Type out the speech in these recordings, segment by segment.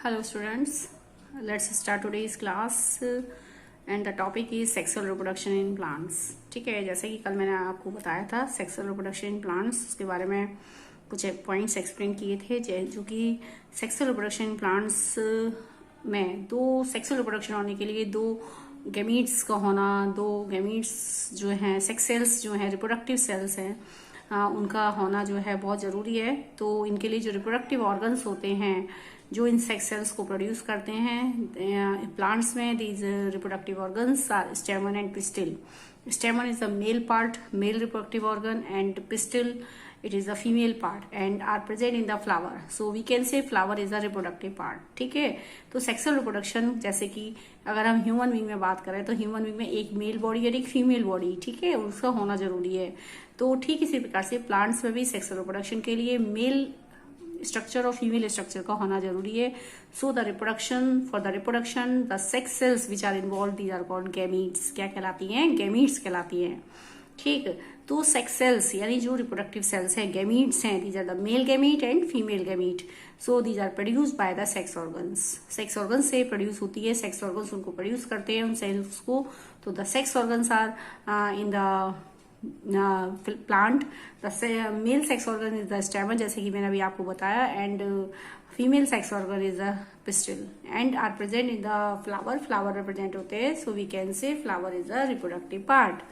Hello students, let's start today's class and the topic is sexual reproduction in plants. ठीक है, जैसे कि कल मैंने आपको बताया था सेक्सुअल रिप्रोडक्शन इन प्लांट्स, उसके बारे में कुछ पॉइंट्स एक्सप्लेन किए थे जो कि सेक्सुअल रिप्रोडक्शन इन प्लांट्स में दो सेक्सुअल रिप्रोडक्शन होने के लिए दो गैमीट्स का होना, दो गैमीट्स जो हैं सेक्स सेल्स जो हैं रिप्रोडक्टिव सेल्स हैं उनका होना जो है बहुत ज़रूरी है। तो इनके लिए जो रिप्रोडक्टिव ऑर्गन्स होते हैं जो इन सेक्स सेल्स को प्रोड्यूस करते हैं प्लांट्स में, these reproductive organs are stamen and pistil. Stamen is the male part, male reproductive organ, and pistil it is the female part and are present in the flower. So we can say flower is the reproductive part. ठीक है, तो sexual reproduction जैसे कि अगर हम human being में बात करें तो ह्यूमन बींग में एक मेल बॉडी और एक फीमेल बॉडी, ठीक है, उसका होना जरूरी है। तो ठीक इसी प्रकार से प्लांट्स में भी सेक्सुअल रिप्रोडक्शन के लिए मेल स्ट्रक्चर और फीमेल स्ट्रक्चर का होना जरूरी है। So the reproduction for the reproduction the sex cells which are involve these are called gametes. क्या कहलाती हैं? गैमीट्स कहलाती हैं। ठीक, तो सेक्स सेल्स यानी जो रिप्रोडक्टिव सेल्स हैं गैमीट्स हैं, these are the male gamete and female gamete. So these are produced by the sex organs. Sex organs से प्रोड्यूस होती है, सेक्स ऑर्गन्स उनको प्रोड्यूस करते हैं उन सेल्स को। तो the sex organs are in the plant, the male sex organ is the stamen जैसे कि मैंने अभी आपको बताया, and female sex organ is the pistil and are present in the flower. Flower represent होते हैं, so we can say flower is the reproductive part,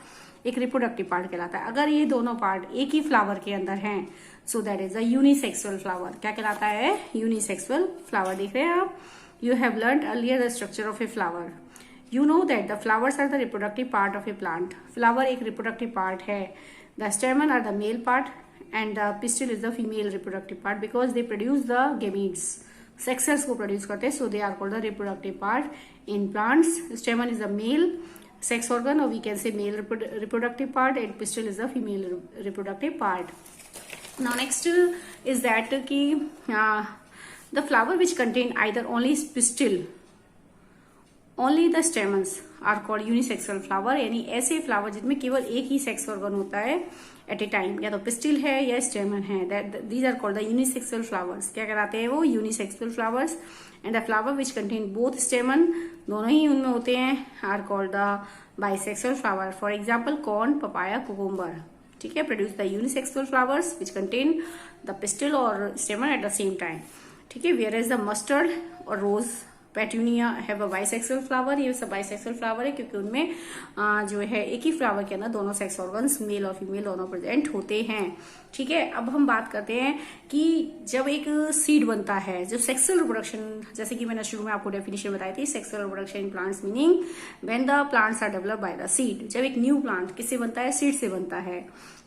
एक reproductive part कहलाता है। अगर ये दोनों पार्ट एक ही फ्लावर के अंदर हैं सो that is a unisexual flower. क्या कहलाता है? Unisexual flower. देख रहे हैं आप, you have learn earlier the structure of a flower. You know that the flowers are the reproductive part of a plant. Flower एक reproductive part है. The stamen are the male part and the pistil is the female reproductive part because they produce the gametes. Sex cells को produce करते हैं, so they are called the reproductive part in plants. Stamen is the male sex organ or we can say male reproductive part and pistil is the female reproductive part. Now next is that कि the flower which contain either only pistil only the stamens are called unisexual flower, यानी ऐसे flower जिनमें केवल एक ही sex organ होता है eight ए time, या तो पिस्टिल है या स्टेमन है, these are called the unisexual flowers. क्या कहलाते हैं वो? Unisexual flowers. And the flower which contain both stamen, दोनों ही उनमें होते हैं, are called the bisexual flower. For example corn, papaya, cucumber, ठीक है, produce the unisexual flowers which contain the pistil और stamen at the same time. ठीक है, वेयर इज द मस्टर्ड और rose petunia have a bisexual flower. ये सब bisexual flower है क्योंकि उनमें जो है एक ही फ्लावर के अंदर दोनों सेक्स ऑर्गन्स मेल और फीमेल दोनों प्रेजेंट होते हैं। ठीक है, अब हम बात करते हैं कि जब एक सीड बनता है, जो सेक्सुअल रिप्रोडक्शन, जैसे कि मैंने शुरू में आपको डेफिनेशन बताई थी, sexual reproduction in plants meaning when the plants are developed by the seed. जब एक न्यू प्लांट किससे बनता है? सीड से बनता है।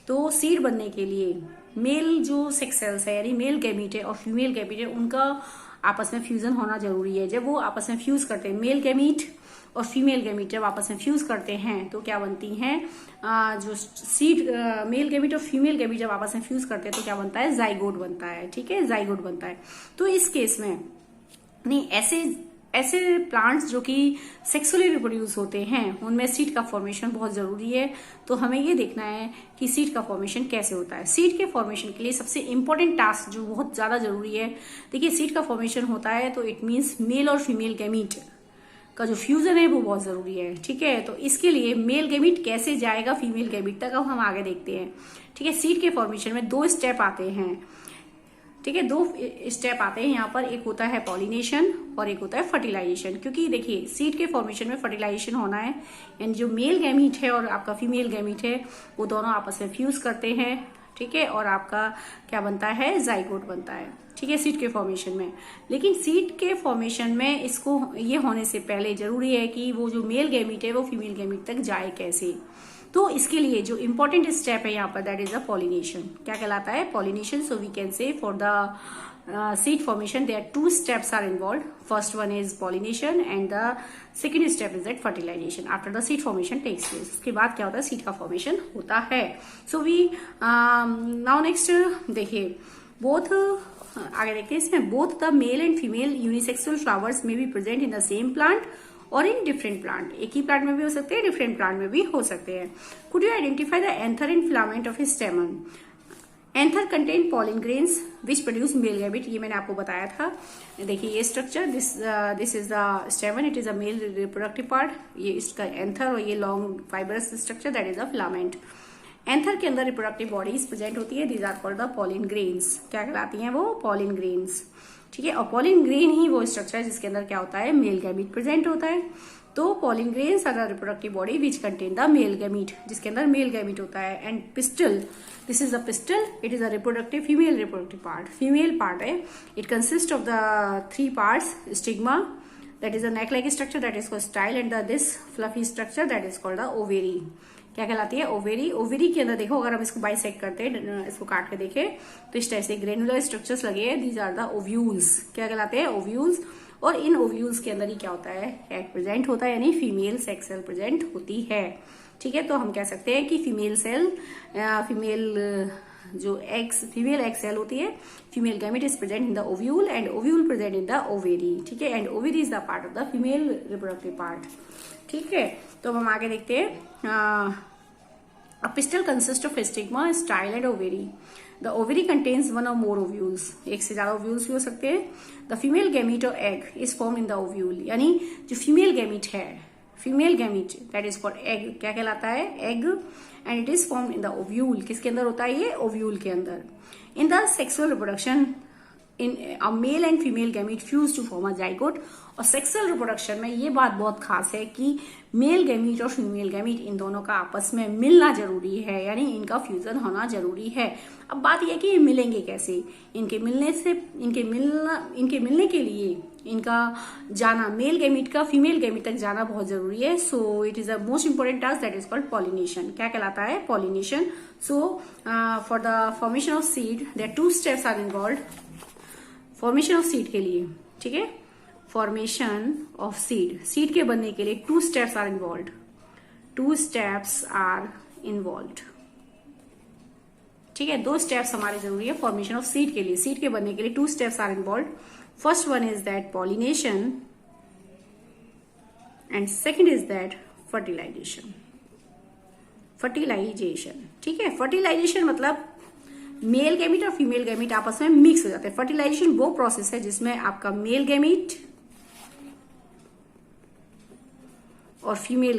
तो सीड बनने के लिए मेल जो सेक्स सेल्स है यानी मेल गैमीट है और फीमेल गैमीट है, उनका आपस में फ्यूजन होना जरूरी है। जब वो आपस में फ्यूज करते हैं, मेल गैमीट और फीमेल गैमीट जब आपस में फ्यूज करते हैं तो क्या बनती हैं? जो सीड मेल गैमीट और फीमेल गैमीट जब आपस में फ्यूज करते हैं तो क्या बनता है? जाइगोट बनता है। ठीक है, जाइगोट बनता है। तो इस केस में नहीं, ऐसे प्लांट्स जो कि सेक्सुअली रिप्रोड्यूस होते हैं उनमें सीड का फॉर्मेशन बहुत जरूरी है। तो हमें ये देखना है कि सीड का फॉर्मेशन कैसे होता है। सीड के फॉर्मेशन के लिए सबसे इंपॉर्टेंट टास्क जो बहुत ज्यादा जरूरी है, देखिए सीड का फॉर्मेशन होता है तो इट मीन्स मेल और फीमेल गैमीट का जो फ्यूजन है वो बहुत जरूरी है। ठीक है, तो इसके लिए मेल गैमीट कैसे जाएगा फीमेल गैमीट तक, अब हम आगे देखते हैं। ठीक है, सीड के फॉर्मेशन में दो स्टेप आते हैं। ठीक है, दो स्टेप आते हैं यहाँ पर, एक होता है पॉलिनेशन और एक होता है फर्टिलाइजेशन। क्योंकि देखिए सीड के फॉर्मेशन में फर्टिलाइजेशन होना है, यानी जो मेल गैमीट है और आपका फीमेल गैमीट है वो दोनों आपस में फ्यूज करते हैं। ठीक है, और आपका क्या बनता है? जाइगोट बनता है। ठीक है, सीड के फॉर्मेशन में। लेकिन सीड के फॉर्मेशन में इसको ये होने से पहले जरूरी है कि वो जो मेल गैमीट है वो फीमेल गैमीट तक जाए कैसे। तो इसके लिए जो इंपॉर्टेंट स्टेप है यहाँ पर दैट इज द पॉलिनेशन। क्या कहलाता है? Pollination. So we can say for the seed formation there are two steps are involved. First one is pollination and the second step is that fertilization after the seed formation takes place. उसके बाद क्या होता है? Seed का formation होता है। So we now next देखिए both आगे देखते हैं इसमें both the male and female unisexual flowers may be present in the same plant और इन डिफरेंट प्लांट। एक ही प्लांट में भी हो सकते हैं, डिफरेंट प्लांट में भी हो सकते हैं। Could you identify the anther and filament of a stamen? Anther contain pollen grains which produce male gamete, ये मैंने आपको बताया था। देखिए ये structure, this is the stamen, it is a male reproductive part, ये इसका एंथर, और ये long fibrous structure that is a filament. Anther के अंदर रिप्रोडक्टिव बॉडीज प्रेजेंट होती है, these are called the pollen grains. क्या कहलाती हैं वो? Pollen grains. ठीक है, और पॉलिन ग्रेन ही वो स्ट्रक्चर है जिसके अंदर क्या होता है? मेल गैमीट प्रेजेंट होता है। तो pollen grains are the reproductive body which contain the male gamete, जिसके अंदर मेल गैमीट होता है। And pistil, this is the pistil, it is a reproductive female reproductive part, female part है। It consist of the 3 parts, stigma that is a neck like structure that is called style, and this fluffy structure that is called the ovary। क्या कहलाती है? Ovary. Ovary के अंदर देखो, अगर हम इसको बाइसेक्ट करते हैं, इसको काट के देखें तो इस टाइप से ग्रेनुलर स्ट्रक्चर्स लगे हैं, दीज आर द ओव्यूल्स। क्या कहलाते हैं? ओव्यूल्स। और इन ओव्यूल्स के अंदर ही क्या होता है? एग प्रेजेंट होता है, यानी फीमेल सेक्स सेल प्रेजेंट होती है। ठीक है, तो हम कह सकते हैं कि फीमेल सेल, जो एग्स, फीमेल एग सेल होती है, female gamete is present in the ovule and ovule present in the ovary. ठीक है, and ovary is the part of the female reproductive part. ठीक है, तो हम आगे देखते हैं। A pistil consist of stigma, style and ovary. The ovary contains one और मोर ओव्यूल्स, एक से ज्यादा ओव्यूल्स भी हो सकते हैं। द फीमेल गैमीट और egg is form in the ovule, यानी जो फीमेल गैमीट है, female gamete that is called egg, क्या कहलाता है? Egg. And it is form in the ovule, किसके अंदर होता है ये? ओव्यूल के अंदर। In the sexual reproduction in a male and female gamete fuse to form a zygote. और सेक्सुअल रिप्रोडक्शन में ये बात बहुत खास है कि मेल गैमीट और फीमेल गैमीट इन दोनों का आपस में मिलना जरूरी है, यानी इनका फ्यूजन होना जरूरी है। अब बात यह है कि ये मिलेंगे कैसे? इनके मिलने के लिए इनका जाना, मेल गैमीट का फीमेल गैमीट तक जाना बहुत जरूरी है। So it is a most important task that is called pollination. क्या कहलाता है? Pollination. So for the formation of seed there 2 steps are involve. Formation of seed के लिए, ठीक है, फॉर्मेशन ऑफ सीड, सीड के बनने के लिए 2 steps are involve. 2 steps are involve. ठीक है, 2 स्टेप्स हमारे जरूरी है फॉर्मेशन ऑफ सीड के लिए। सीड के बनने के लिए 2 steps are involve. First one is that pollination and second is that fertilization. Fertilization, ठीक है, फर्टिलाइजेशन मतलब मेल गैमीट और फीमेल गैमीट आपस में मिक्स हो जाते हैं। फर्टिलाइजेशन वो प्रोसेस है जिसमें आपका मेल गैमीट और फीमेल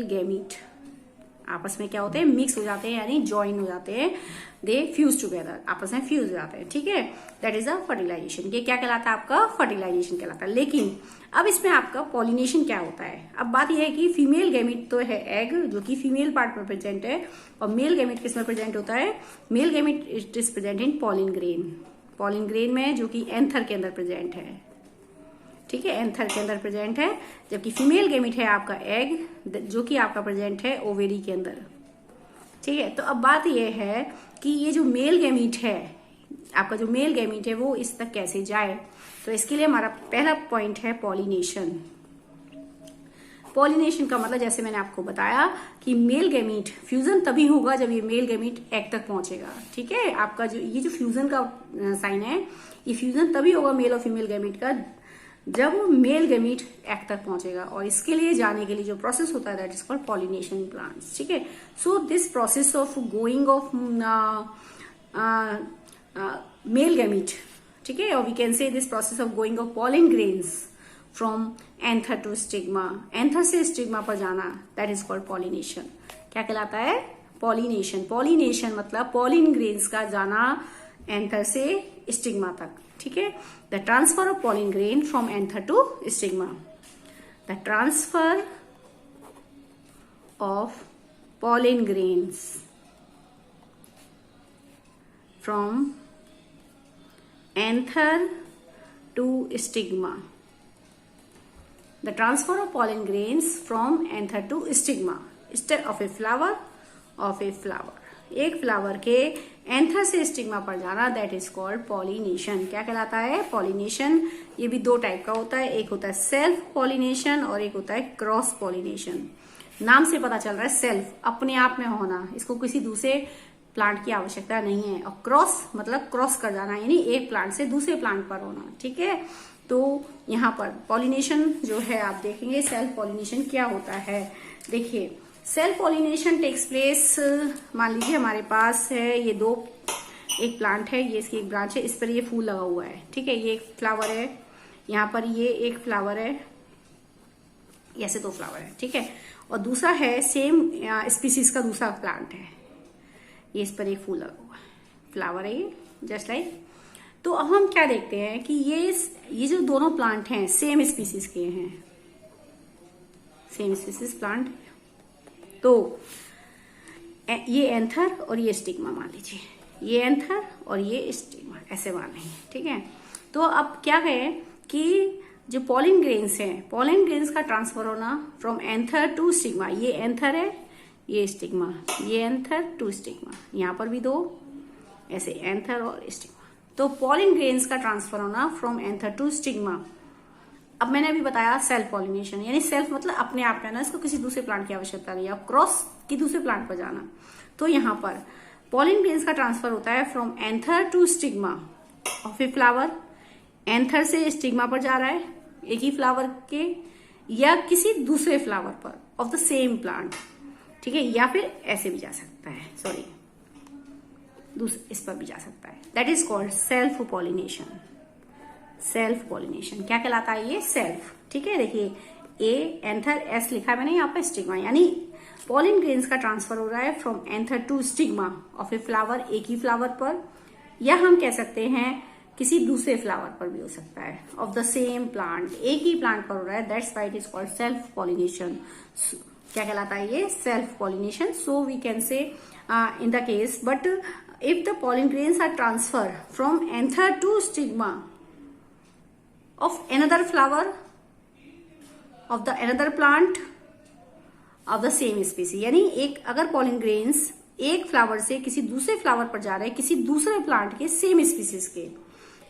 गैमीट आपस में क्या होते हैं? मिक्स हो जाते हैं, यानी ज्वाइन हो जाते हैं, दे फ्यूज टुगेदर, आपस में फ्यूज हो जाते हैं। ठीक है, दैट इज अ फर्टिलाइजेशन। ये क्या कहलाता है? आपका फर्टिलाइजेशन कहलाता है। लेकिन अब इसमें आपका पॉलिनेशन क्या होता है? अब बात यह है कि फीमेल गैमीट तो है एग, जो कि फीमेल पार्ट में प्रेजेंट है, और मेल गैमीट किस में प्रेजेंट होता है? Male gamete it is present in pollen grain, pollen grain में, जो कि एंथर के अंदर प्रेजेंट है। ठीक है, एंथर के अंदर प्रेजेंट है, जबकि फीमेल गैमीट है आपका एग, जो कि आपका प्रेजेंट है ओवेरी के अंदर। ठीक है, तो अब बात यह है कि ये जो मेल गैमीट है, आपका जो मेल गैमीट है, वो इस तक कैसे जाए? तो इसके लिए हमारा पहला पॉइंट है पॉलिनेशन। पॉलिनेशन का मतलब, जैसे मैंने आपको बताया कि मेल गैमीट फ्यूजन तभी होगा जब ये मेल गैमीट एग तक पहुंचेगा। ठीक है, आपका ये जो फ्यूजन का साइन है, ये फ्यूजन तभी होगा मेल और फीमेल गैमीट का जब मेल गैमीट एग तक पहुंचेगा। और इसके लिए जाने के लिए जो प्रोसेस होता है that is called pollination in plants. ठीक है, so this process of going of male gamete, ठीक है, और we can say this process of going of pollen grains from anther to stigma, anther से स्टिग्मा पर जाना, दैट इज कॉल्ड पॉलिनेशन। क्या कहलाता है? पॉलिनेशन। पॉलिनेशन मतलब पॉलिन ग्रेन्स का जाना एंथर से स्टिग्मा तक। ठीक है, the transfer of pollen grain from anther to stigma, the transfer of pollen grains from anther to stigma, the transfer of pollen grains from anther to stigma, step of a flower, एक flower के anther से stigma पर जाना, that is called pollination. क्या कहलाता है? Pollination. ये भी 2 टाइप का होता है, एक होता है सेल्फ पॉलिनेशन और एक होता है क्रॉस पॉलिनेशन। नाम से पता चल रहा है सेल्फ, अपने आप में होना, इसको किसी दूसरे प्लांट की आवश्यकता नहीं है। और क्रॉस मतलब क्रॉस कर जाना, यानी एक प्लांट से दूसरे प्लांट पर होना। ठीक है, तो यहाँ पर पॉलिनेशन जो है, आप देखेंगे सेल्फ पॉलिनेशन क्या होता है। देखिए, सेल्फ पॉलिनेशन टेक्स प्लेस, मान लीजिए हमारे पास है ये दो, एक प्लांट है, ये इसकी एक ब्रांच है, इस पर ये फूल लगा हुआ है, ठीक है, ये एक फ्लावर है, यहाँ पर ये एक फ्लावर है, ऐसे दो फ्लावर है, ठीक है, और दूसरा है सेम स्पीसीज का दूसरा प्लांट है, ये इस पर एक फूल लगा हुआ है, फ्लावर है ये, जस्ट लाइक। तो अब हम क्या देखते हैं कि ये जो दोनों प्लांट हैं सेम स्पीसीज के हैं, सेम स्पीसीज प्लांट। तो ये एंथर और ये स्टिग्मा मान लीजिए, ये एंथर और ये स्टिग्मा, ऐसे मान लेंगे, ठीक है। तो अब क्या है कि जो पॉलिन ग्रेन्स हैं, पॉलिन ग्रेन्स का ट्रांसफर होना फ्रॉम एंथर टू स्टिग्मा, ये एंथर है, ये स्टिग्मा, ये एंथर टू स्टिग्मा, यहाँ पर भी दो ऐसे एंथर और स्टिग्मा। तो पॉलिन ग्रेन्स का ट्रांसफर होना फ्रॉम एंथर टू स्टिग्मा। अब मैंने अभी बताया सेल्फ पॉलिनेशन, यानी सेल्फ मतलब अपने आप करना, इसको किसी दूसरे प्लांट की आवश्यकता नहीं है, अब क्रॉस की दूसरे प्लांट पर जाना। तो यहाँ पर पॉलिन ग्रेन्स का ट्रांसफर होता है from anther to stigma of a flower, anther से स्टिग्मा पर जा रहा है एक ही फ्लावर के, या किसी दूसरे फ्लावर पर ऑफ द सेम प्लांट, ठीक है, या फिर ऐसे भी जा सकता है, सॉरी इस पर भी जा सकता है, that is called self pollination. Self pollination क्या कहलाता है? ये सेल्फ, ठीक है। देखिए ए एंथर, एस लिखा है मैंने यहाँ पर, स्टिग्मा, यानी पॉलिन ग्रेन्स का ट्रांसफर हो रहा है from anther to stigma of a flower, एक ही फ्लावर पर, या हम कह सकते हैं किसी दूसरे फ्लावर पर भी हो सकता है, ऑफ द सेम प्लांट, एक ही प्लांट पर हो रहा है, that's why it is called self pollination. क्या कहलाता है ये? Self pollination. So we can say in the case, but if the pollen grains are transferred from anther to stigma of another flower of the another plant of the same species, यानी एक अगर pollen grains एक flower से किसी दूसरे flower पर जा रहे हैं किसी दूसरे प्लांट के सेम स्पीसीज के,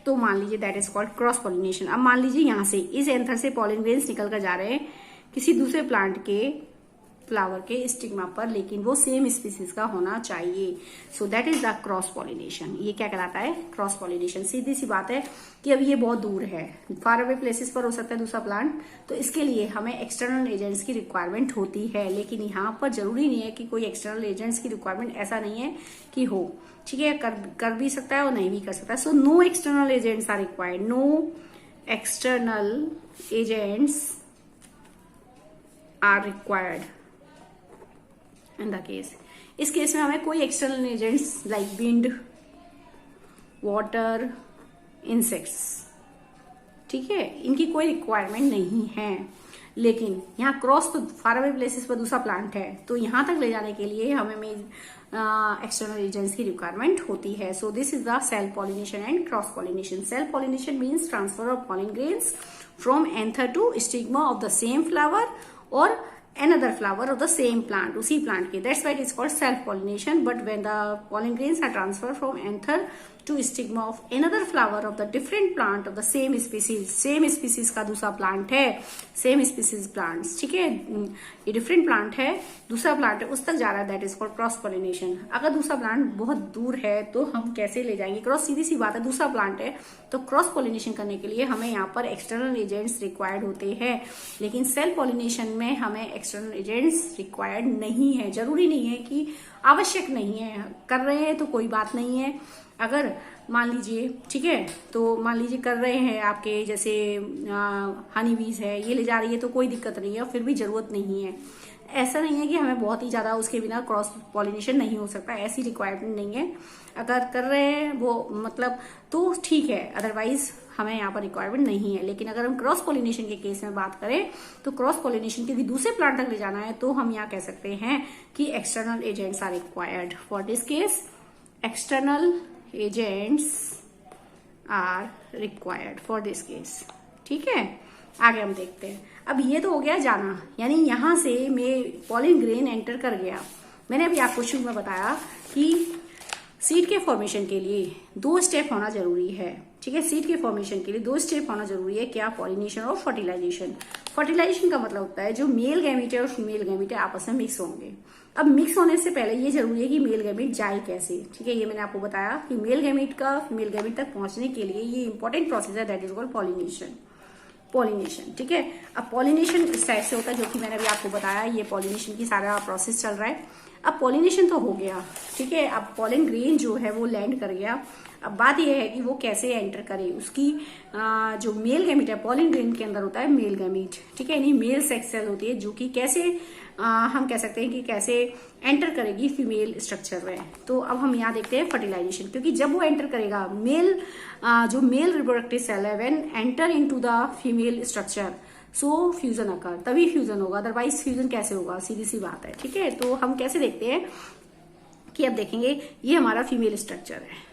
तो मान लीजिए that is called cross pollination. अब मान लीजिए यहां से इस एंथर से pollen grains निकल कर जा रहे हैं किसी दूसरे प्लांट के फ्लावर के स्टिग्मा पर, लेकिन वो सेम स्पीसीज का होना चाहिए, सो that is the cross pollination. ये क्या कहलाता है? Cross pollination. सीधी सी बात है कि अब ये बहुत दूर है, फार अवे प्लेसेस पर हो सकता है दूसरा प्लांट, तो इसके लिए हमें एक्सटर्नल एजेंट्स की रिक्वायरमेंट होती है, लेकिन यहाँ पर जरूरी नहीं है कि कोई एक्सटर्नल एजेंट्स की रिक्वायरमेंट ऐसा नहीं है कि हो, ठीक है, कर भी सकता है और नहीं भी कर सकता है। So no external agents are required, no external agents are required in the case. इस केस में हमें कोई external agents like wind, water, insects, ठीक है, इनकी कोई रिक्वायरमेंट नहीं है। लेकिन यहाँ क्रॉस तो फार अवे प्लेसेस पर दूसरा प्लांट है, तो यहाँ तक ले जाने के लिए हमें एक्सटर्नल एजेंट्स की रिक्वायरमेंट होती है। So this is the self pollination and cross pollination. Self pollination means transfer of pollen grains from anther to stigma of the same flower और another flower of the same plant, उसी plant के, that's why it is called self pollination. But when the pollen grains are transferred from anther to stigma of another flower of the different plant of the same species का दूसरा plant है, same species plants, ठीक है, ये different plant है, दूसरा plant है, उस तक जा रहा है, that is called cross pollination। अगर दूसरा plant बहुत दूर है तो हम कैसे ले जाएंगे क्रॉस? सीधी सी बात है, दूसरा plant है तो क्रॉस पॉलिनेशन करने के लिए हमें यहाँ पर एक्सटर्नल एजेंट्स रिक्वायर्ड होते हैं, लेकिन सेल्फ पॉलिनेशन में हमें एक्सटर्नल एजेंट्स रिक्वायर्ड नहीं है। जरूरी नहीं है कि आवश्यक नहीं है, कर रहे हैं तो कोई बात नहीं है। अगर मान लीजिए, ठीक है, तो मान लीजिए कर रहे हैं आपके जैसे हनी बीज है, ये ले जा रही है तो कोई दिक्कत नहीं है, फिर भी जरूरत नहीं है। ऐसा नहीं है कि हमें बहुत ही ज्यादा उसके बिना क्रॉस पॉलिनेशन नहीं हो सकता, ऐसी रिक्वायरमेंट नहीं है। अगर कर रहे हैं वो मतलब तो ठीक है, अदरवाइज हमें यहाँ पर रिक्वायरमेंट नहीं है। लेकिन अगर हम क्रॉस पॉलिनेशन के केस में बात करें तो क्रॉस पॉलिनेशन के भी दूसरे प्लांट तक ले जाना है तो हम यहाँ कह सकते हैं कि external agents are required. For this case external agents are required for this case, ठीक है। आगे हम देखते हैं। अब ये तो हो गया जाना, यानी यहां से मैं पॉलिन ग्रेन एंटर कर गया। मैंने अभी आपको शुरू में बताया कि सीड के फॉर्मेशन के लिए 2 स्टेप होना जरूरी है, ठीक है। सीड के फॉर्मेशन के लिए 2 स्टेप होना जरूरी है, क्या? पॉलिनेशन और फर्टिलाइजेशन। फर्टिलाइजेशन का मतलब होता है जो मेल गैमीट है और फीमेल गैमीट है आपस में मिक्स होंगे। अब मिक्स होने से पहले ये जरूरी है कि मेल गैमीट जाए कैसे, ठीक है। ये मैंने आपको बताया कि मेल गैमीट का फीमेल गैमीट तक पहुंचने के लिए ये इंपॉर्टेंट प्रोसेस है, that is called pollination. Pollination. ठीक है, अब पॉलिनेशन इस टाइप से होता है जो कि मैंने अभी आपको बताया, ये पॉलिनेशन की सारा प्रोसेस चल रहा है। अब पॉलिनेशन तो हो गया, ठीक है, अब पॉलन ग्रेन जो है वो लैंड कर गया। अब बात यह है कि वो कैसे एंटर करे, उसकी जो मेल गैमीट है पॉलन ग्रेन के अंदर होता है मेल गैमीट, ठीक है, यानी मेल सेक्स सेल होती है जो कि कैसे हम कह सकते हैं कि कैसे एंटर करेगी फीमेल स्ट्रक्चर में। तो अब हम यहाँ देखते हैं फर्टिलाइजेशन, क्योंकि जब वो एंटर करेगा मेल जो मेल रिप्रोडक्टिव सेल है when enter into the female structure so fusion occur, तभी फ्यूजन होगा, अदरवाइज फ्यूजन कैसे होगा, सीधी सी बात है। ठीक है, तो हम कैसे देखते हैं कि अब देखेंगे ये हमारा फीमेल स्ट्रक्चर है,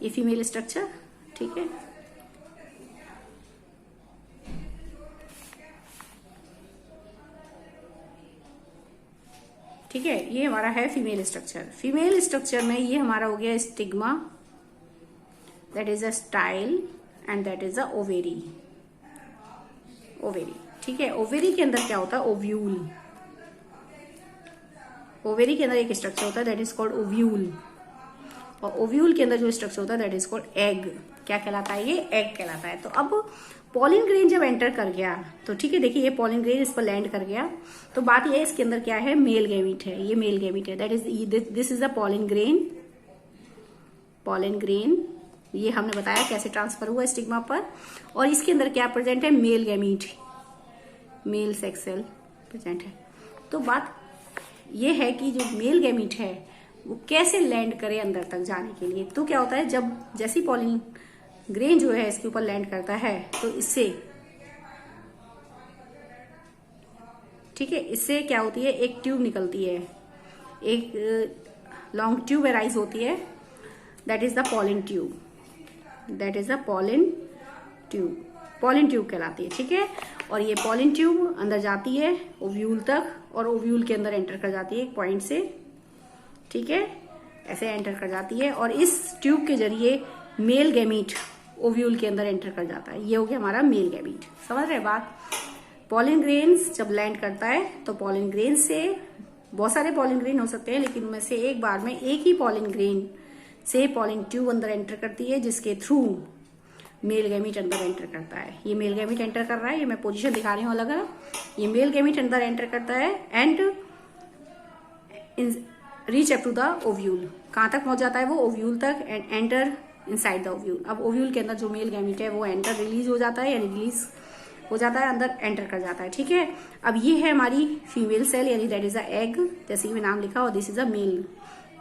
ये फीमेल स्ट्रक्चर, ठीक है, ठीक है, ये हमारा है फीमेल स्ट्रक्चर। फीमेल स्ट्रक्चर में ये हमारा हो गया stigma, that is a style and that is a ovary, ovary, ठीक है। ओवेरी के अंदर क्या होता है, ओव्यूल, ओवेरी के अंदर एक स्ट्रक्चर होता है दैट इज कॉल्ड ओव्यूल, और ओव्यूल के अंदर जो स्ट्रक्चर होता है दैट इज कॉल्ड एग। क्या कहलाता है, ये एग कहलाता है। तो अब पॉलिन ग्रेन जब एंटर कर गया तो ठीक है, देखिए ये पॉलिन ग्रेन इस पर लैंड कर गया, तो बात ये है इसके अंदर क्या है, मेल गैमीट है, ये मेल गैमीट है, that is this is the pollen grain, pollen grain, ये हमने बताया कैसे ट्रांसफर हुआ स्टिग्मा पर, और इसके अंदर क्या प्रेजेंट है, male gamete, male sex cell present है। तो बात ये है कि जो मेल गैमीट है वो कैसे लैंड करे अंदर तक जाने के लिए। तो क्या होता है, जब जैसी पॉलिन ग्रेन जो है इसके ऊपर लैंड करता है तो इससे, ठीक है, इससे क्या होती है, एक ट्यूब निकलती है, एक लॉन्ग ट्यूब अराइज होती है, that is the pollen tube, that is the pollen tube, pollen tube कहलाती है। ठीक है, और ये पॉलिन ट्यूब अंदर जाती है ओव्यूल तक, और ओव्यूल के अंदर एंटर कर जाती है एक पॉइंट से, ठीक है, ऐसे एंटर कर जाती है, और इस ट्यूब के जरिए मेल गैमीट ओव्यूल के अंदर एंटर कर जाता है। ये हो गया हमारा मेल गैमीट। समझ रहे बात, पॉलिन ग्रेन्स जब लैंड करता है तो पॉलिन ग्रेन से बहुत सारे पॉलिन ग्रेन हो सकते हैं, लेकिन उनमें से एक बार में एक ही पॉलिन ग्रेन से पॉलिन ट्यूब अंदर एंटर करती है, जिसके थ्रू मेल गैमीट अंदर एंटर करता है। ये मेल गैमीट एंटर कर रहा है, ये मैं पोजीशन दिखा रही हूँ अलग अलग, ये मेल गैमीट अंदर एंटर करता है and reach up to the ovule, कहाँ तक पहुंच जाता है वो, ओव्यूल तक, and enter inside the ovule. अब ओव्यूल के अंदर जो मेल गैमीट है वो एंटर रिलीज हो जाता है, यानी रिलीज हो जाता है, अंदर एंटर कर जाता है। ठीक है, अब ये है हमारी फीमेल सेल, यानी दैट इज अ एग, जैसे कि मैं नाम लिखा, और this is a male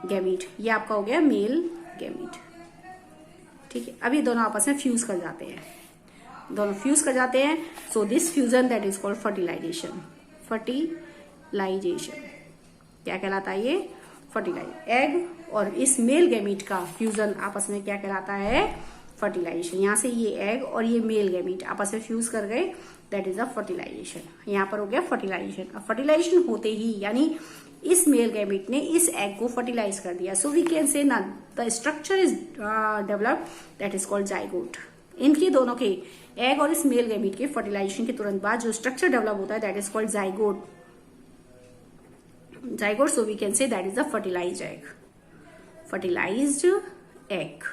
gamete, ये आपका हो गया मेल गैमीट। ठीक है, अब ये दोनों आपस में फ्यूज कर जाते हैं, दोनों फ्यूज कर जाते हैं, so this fusion that is called fertilization, fertilization क्या कहलाता है, ये फर्टिलाइज, एग और इस मेल गैमीट का फ्यूजन आपस में क्या कहलाता है, फर्टिलाइजेशन। यहाँ से ये एग और ये मेल गैमीट आपस में फ्यूज कर गए, दैट इज अ फर्टिलाइजेशन। यहाँ पर हो गया फर्टिलाइजेशन। अब फर्टिलाइजेशन होते ही यानी इस मेल गैमीट ने इस एग को फर्टिलाइज कर दिया, सो वी कैन से ना the structure is develop, that is called zygote. इनके दोनों के एग और इस मेल गैमीट के फर्टिलाइजेशन के तुरंत बाद जो स्ट्रक्चर डेवलप होता है that is called zygote, zygote, so we can say that is the fertilized egg, fertilized egg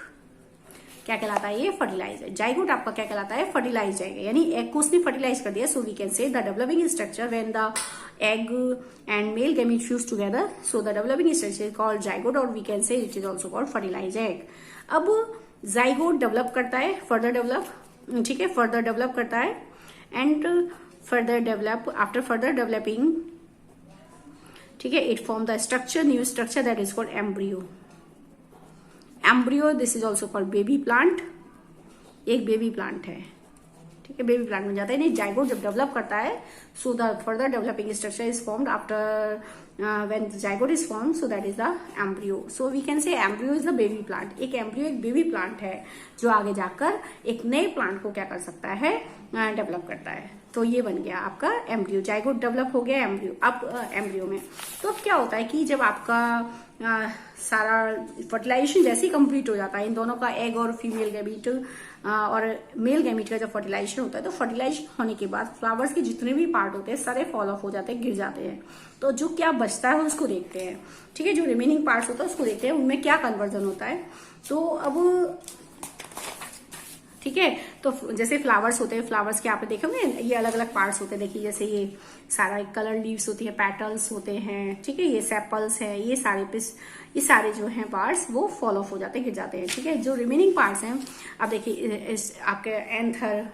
क्या कहलाता है, ये फर्टिलाइज है। जाइगोट आपका क्या कहलाता है, फर्टिलाइज एग, यानी एग को उसने फर्टिलाइज कर दिया, so we can say the developing structure when the egg and male gamete fuse together, so the developing structure is called zygote, और we can say it is also called fertilize egg. अब zygote develop करता है, further develop, ठीक है, further develop करता है, and further develop, after further developing, ठीक है, it form the structure, new structure that is called embryo, embryo, this is also called baby plant, एक बेबी प्लांट है, ठीक है, बेबी प्लांट बन जाता है। नहीं, जाइगोट जब डेवलप करता है, so the further developing structure is formed after when zygote is formed, so that is the embryo, so we can say embryo is the baby plant. एक एम्ब्रियो एक baby plant है जो आगे जाकर एक नए प्लांट को क्या कर सकता है, डेवलप करता है। तो ये बन गया आपका एम्ब्रियो, जाइगोट डेवलप हो गया एम्ब्रियो। अब एम्ब्रियो में तो अब क्या होता है कि जब आपका सारा फर्टिलाइजेशन जैसे ही कंप्लीट हो जाता है, इन दोनों का एग और फीमेल गैमीट और मेल गैमीट का जब फर्टिलाइजेशन होता है, तो फर्टिलाइजेशन होने के बाद फ्लावर्स के जितने भी पार्ट होते हैं सारे फॉल ऑफ हो जाते हैं, गिर जाते हैं। तो जो क्या बचता है उसको देखते हैं, ठीक है, जो रिमेनिंग पार्ट्स होता है उसको देखते हैं, उनमें क्या कन्वर्जन होता है। तो अब ठीक है। तो जैसे फ्लावर्स होते हैं, फ्लावर्स के आपने देखे होंगे ये अलग अलग पार्ट्स होते हैं। देखिए जैसे ये सारा कलर लीव्स होती है, पेटल्स होते हैं, ठीक है, ये सेपल्स है, ये सारे जो हैं पार्ट्स वो फॉल ऑफ हो जाते हैं, गिर जाते हैं, ठीक है। जो रिमेनिंग पार्ट्स हैं, अब देखिए आपके एंथर,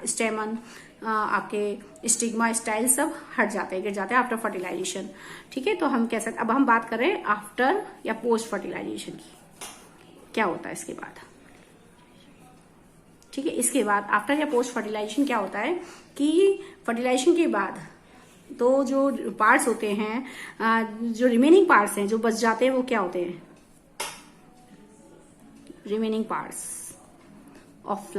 स्टेमन, आपके स्टिग्मा, स्टाइल सब हट जाते हैं, गिर जाते हैं आफ्टर फर्टिलाइजेशन, ठीक है। तो हम कह सकते, अब हम बात कर रहे हैं आफ्टर या पोस्ट फर्टिलाइजेशन की, क्या होता है इसके बाद, ठीक है। इसके बाद आफ्टर या पोस्ट फर्टिलाइजेशन क्या होता है कि फर्टिलाइजेशन के बाद तो जो पार्ट्स होते हैं, जो रिमेनिंग पार्ट्स हैं जो बच जाते हैं, वो क्या होते हैं, रिमेनिंग पार्ट्स ऑफ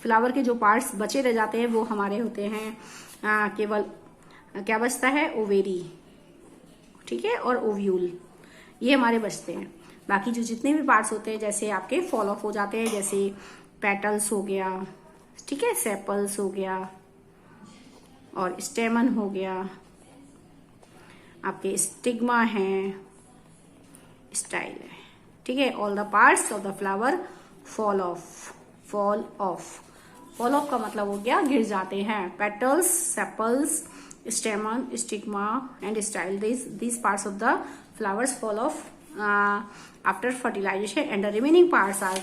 फ्लावर के जो पार्ट्स बचे रह जाते हैं वो हमारे होते हैं केवल क्या बचता है, ओवेरी, ठीक है, और ओव्यूल, ये हमारे बचते हैं। बाकी जो जितने भी पार्ट्स होते हैं जैसे आपके फॉल ऑफ हो जाते हैं, जैसे पेटल्स हो गया, ठीक है, सेपल्स हो गया और स्टेमन हो गया, आपके स्टिग्मा है, स्टाइल है, ठीक है। All the parts of the flower fall of का मतलब हो गया गिर जाते हैं। Petals, sepals, स्टेमन, stigma and style, these parts of the flowers fall off after fertilization and the remaining parts are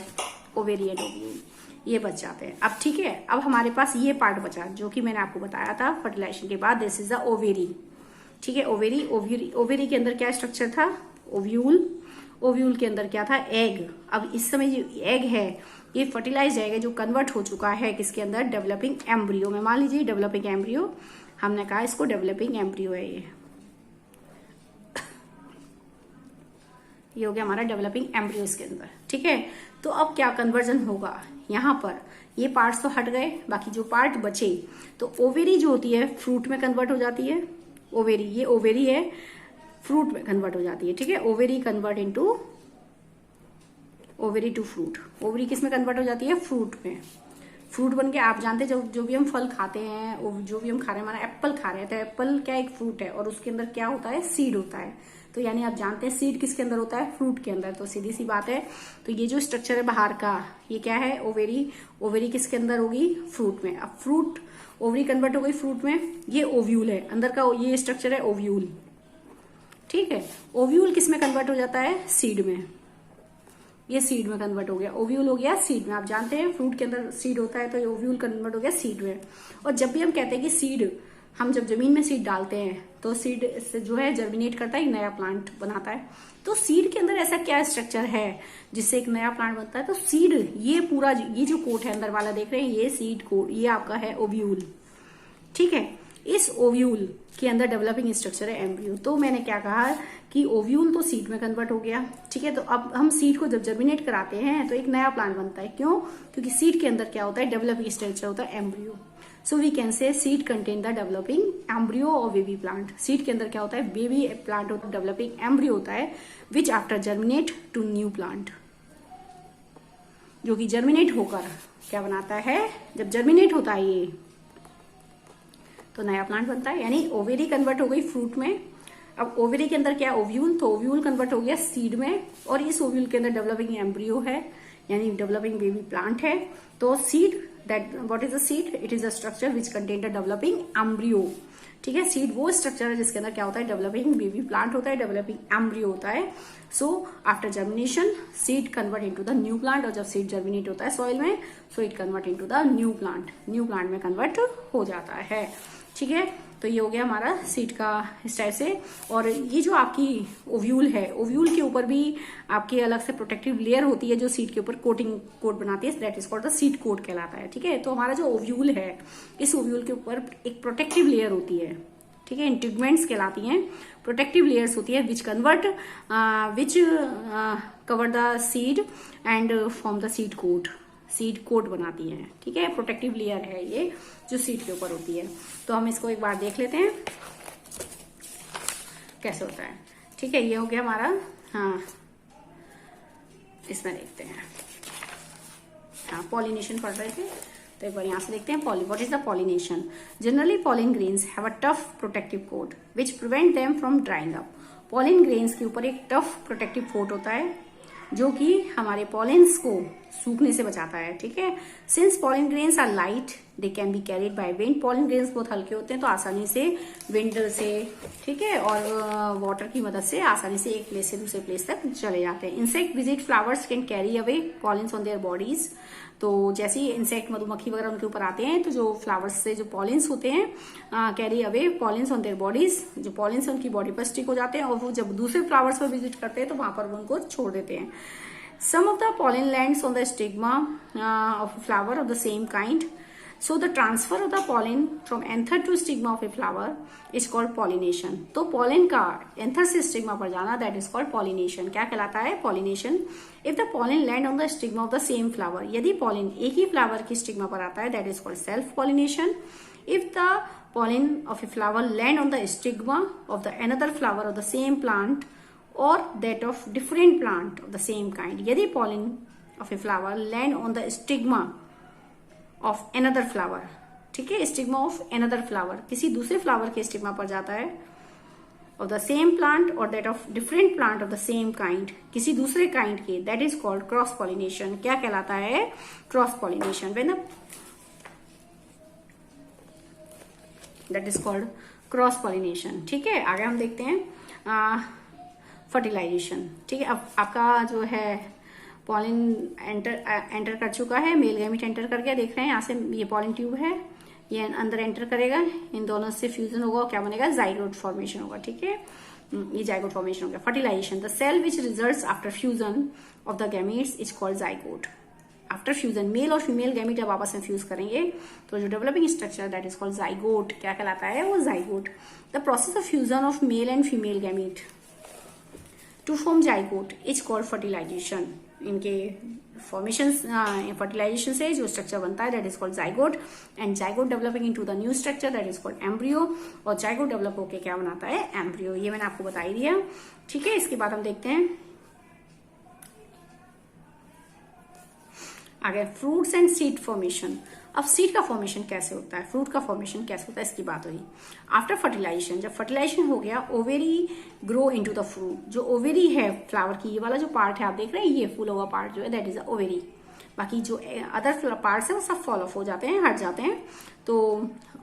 ovary and ovule, ये बच जाते हैं। अब ठीक है, अब हमारे पास ये पार्ट बचा जो कि मैंने आपको बताया था फर्टिलाइजेशन के बाद, दिस इज द ओवेरी, ठीक है। ओवेरी के अंदर क्या स्ट्रक्चर था, ओव्यूल के अंदर क्या था, एग। अब इस समय जो एग है ये फर्टिलाइज एग है जो कन्वर्ट हो चुका है किसके अंदर, डेवलपिंग एम्ब्रियो में। मान लीजिए डेवलपिंग एम्ब्रियो, हमने कहा इसको डेवलपिंग एम्ब्रियो है, ये हो गया हमारा डेवलपिंग एम्ब्रियो इसके अंदर, ठीक है। तो अब क्या कन्वर्जन होगा, यहाँ पर ये पार्ट्स तो हट गए, बाकी जो पार्ट बचे तो ओवेरी जो होती है फ्रूट में कन्वर्ट हो जाती है, ओवेरी, ये ओवेरी है, फ्रूट में कन्वर्ट हो जाती है, ठीक है। Ovary convert into ovary to fruit, ovary किस में कन्वर्ट हो जाती है, फ्रूट में। फ्रूट बन के आप जानते हैं जो भी हम फल खाते हैं, जो भी हम खा रहे हैं, हमारा एप्पल खा रहे हैं तो एप्पल क्या एक फ्रूट है और उसके अंदर क्या होता है, सीड होता है। तो यानी आप जानते हैं सीड किसके अंदर होता है, फ्रूट के अंदर। तो सीधी सी बात है, तो ये जो स्ट्रक्चर है बाहर का ये क्या है, ओवेरी किसके अंदर होगी, फ्रूट में। अब फ्रूट, ओवरी कन्वर्ट हो गई फ्रूट में, ये ओव्यूल है, अंदर का ये स्ट्रक्चर है ओव्यूल, ठीक है। ओव्यूल किस में कन्वर्ट हो जाता है, सीड में, ये सीड में कन्वर्ट हो गया, ओव्यूल हो गया सीड में। आप जानते हैं फ्रूट के अंदर सीड होता है तो ये ओव्यूल कन्वर्ट हो गया सीड में। और जब भी हम कहते हैं कि सीड, हम जब जमीन में सीड डालते हैं तो सीड से जो है जर्मिनेट करता है, एक नया प्लांट बनाता है। तो सीड के अंदर ऐसा क्या स्ट्रक्चर है जिससे एक नया प्लांट बनता है, तो सीड, ये पूरा ये जो कोट है अंदर वाला देख रहे हैं, ये सीड कोट, ये आपका है ओव्यूल, ठीक है। इस ओव्यूल के अंदर डेवलपिंग स्ट्रक्चर है एम्ब्रियो। तो मैंने क्या कहा कि ओव्यूल तो सीड में कन्वर्ट हो गया, ठीक है। तो अब हम सीड को जब जर्मिनेट कराते हैं तो एक नया प्लांट बनता है, क्यों, क्योंकि सीड के अंदर क्या होता है, डेवलपिंग स्ट्रक्चर होता है embryo. So we can say seed contain the developing embryo और बेबी प्लांट। सीड के अंदर क्या होता है, बेबी प्लांट होता है, डेवलपिंग एम्ब्रियो होता है, which after germinate to new plant, जो कि जर्मिनेट होकर क्या बनाता है, जब जर्मिनेट होता है ये तो नया प्लांट बनता है। यानी ओवेरी कन्वर्ट हो गई फ्रूट में, अब ओवेरी के अंदर क्या, ओव्यूल, तो ओव्यूल कन्वर्ट हो गया सीड में, और इस ओव्यूल के अंदर डेवलपिंग एम्ब्रियो है, यानी डेवलपिंग बेबी प्लांट है। तो seed, that what is the seed, it is a structure which contain the developing embryo, ठीक है। सीड वो स्ट्रक्चर है जिसके अंदर क्या होता है, डेवलपिंग बेबी प्लांट होता है, डेवलपिंग एम्ब्रियो होता है। So after germination seed convert into the new plant, और जब सीड जर्मिनेट होता है सॉइल में, so it convert into the new plant में कन्वर्ट हो जाता है, ठीक है। तो ये हो गया हमारा सीड का इस टाइप से। और ये जो आपकी ओव्यूल है, ओव्यूल के ऊपर भी आपकी अलग से प्रोटेक्टिव लेयर होती है जो सीड के ऊपर कोट बनाती है, that is called the seed coat कहलाता है, ठीक है। तो हमारा जो ओव्यूल है, इस ओव्यूल के ऊपर एक प्रोटेक्टिव लेयर होती है, ठीक है, इंटीग्मेंट्स कहलाती हैं, प्रोटेक्टिव लेयर्स होती है which cover the seed and form the seed coat बनाती है, ठीक है। प्रोटेक्टिव लेयर है ये जो सीड के ऊपर होती है। तो हम इसको एक बार देख लेते हैं कैसे होता है, ठीक है। ये हो गया हमारा, हाँ इसमें देखते हैं, हाँ पॉलिनेशन पढ़ रहे थे तो एक बार यहाँ से देखते हैं। What is the pollination, generally pollen grains have a tough protective coat which prevent them from drying up. Pollen grains के ऊपर एक टफ प्रोटेक्टिव कोट होता है जो कि हमारे पॉलेंस को सूखने से बचाता है। ठीक है, since pollen grains are light they can be carried by wind. Pollen grains बहुत हल्के होते हैं तो आसानी से विंड से, ठीक है, और वाटर की मदद से आसानी से एक प्लेस से दूसरे प्लेस तक चले जाते हैं। Insect visit flowers can carry away pollens on their bodies. तो जैसे ही इंसेक्ट मधुमक्खी वगैरह उनके ऊपर आते हैं तो जो फ्लावर्स से जो पॉलेंस होते हैं carry away pollens on their bodies, जो पॉलेंस उनकी बॉडी पर स्टिक हो जाते हैं और वो जब दूसरे फ्लावर्स पर विजिट करते हैं तो वहां पर वो उनको छोड़ देते हैं। Some of the pollen lands on the stigma of a flower of the same kind. So the transfer of the pollen from anther to stigma of a flower is called pollination. तो pollen का anther से stigma पर जाना that is called pollination. क्या कहलाता है? Pollination. If the pollen land on the stigma of the same flower, यदि pollen एक ही flower की stigma पर आता है that is called self pollination. If the pollen of a flower land on the stigma of the another flower of the same plant or that of different plant of the same kind, यदि pollen of a flower land on the stigma of another flower, ठीक है, stigma of another flower किसी दूसरे flower के stigma पर जाता है, of the same plant or that of different plant of the same kind, किसी दूसरे kind के, that is called cross pollination. क्या कहलाता है? cross pollination. when that is called cross pollination. ठीक है, आगे हम देखते हैं फर्टिलाइजेशन। ठीक है, अब आपका जो है पॉलिन एंटर कर चुका है, मेल गैमीट एंटर कर गया, देख रहे हैं यहाँ से ये पॉलिन ट्यूब है, ये अंदर एंटर करेगा, इन दोनों से फ्यूजन होगा, क्या बनेगा? जाइगोट फॉर्मेशन होगा। ठीक है, ये जाइगोट फॉर्मेशन हो गया। Fertilization, the cell which results after fusion of the gametes is called zygote. After fusion male और फीमेल गैमीट जब आपस में फ्यूज करेंगे तो जो developing structure that is called zygote, क्या कहलाता है? वो zygote. The process of fusion of male and female gamete to form zygote is called fertilization. इनके फॉर्मेशन फर्टिलाइजेशन से जो स्ट्रक्चर बनता है that is called zygote, and zygote developing into the new structure that is called embryo, और zygote develop होकर क्या बनाता है? एम्ब्रियो। ये मैंने आपको बता ही दिया। ठीक है, इसके बाद हम देखते हैं आगे फ्रूट्स एंड सीड फॉर्मेशन। अब सीड का फॉर्मेशन कैसे होता है, फ्रूट का फॉर्मेशन कैसे होता है, इसकी बात हुई। आफ्टर फर्टिलाइजेशन, जब फर्टिलाइजेशन हो गया, ovary grow into the fruit. जो ओवेरी है फ्लावर की, ये वाला जो पार्ट है आप देख रहे हैं, ये फूल हुआ पार्ट जो है दैट इज अ ओवेरी। बाकी जो अदर पार्ट्स है वो सब फॉल ऑफ हो जाते हैं, हट जाते हैं। तो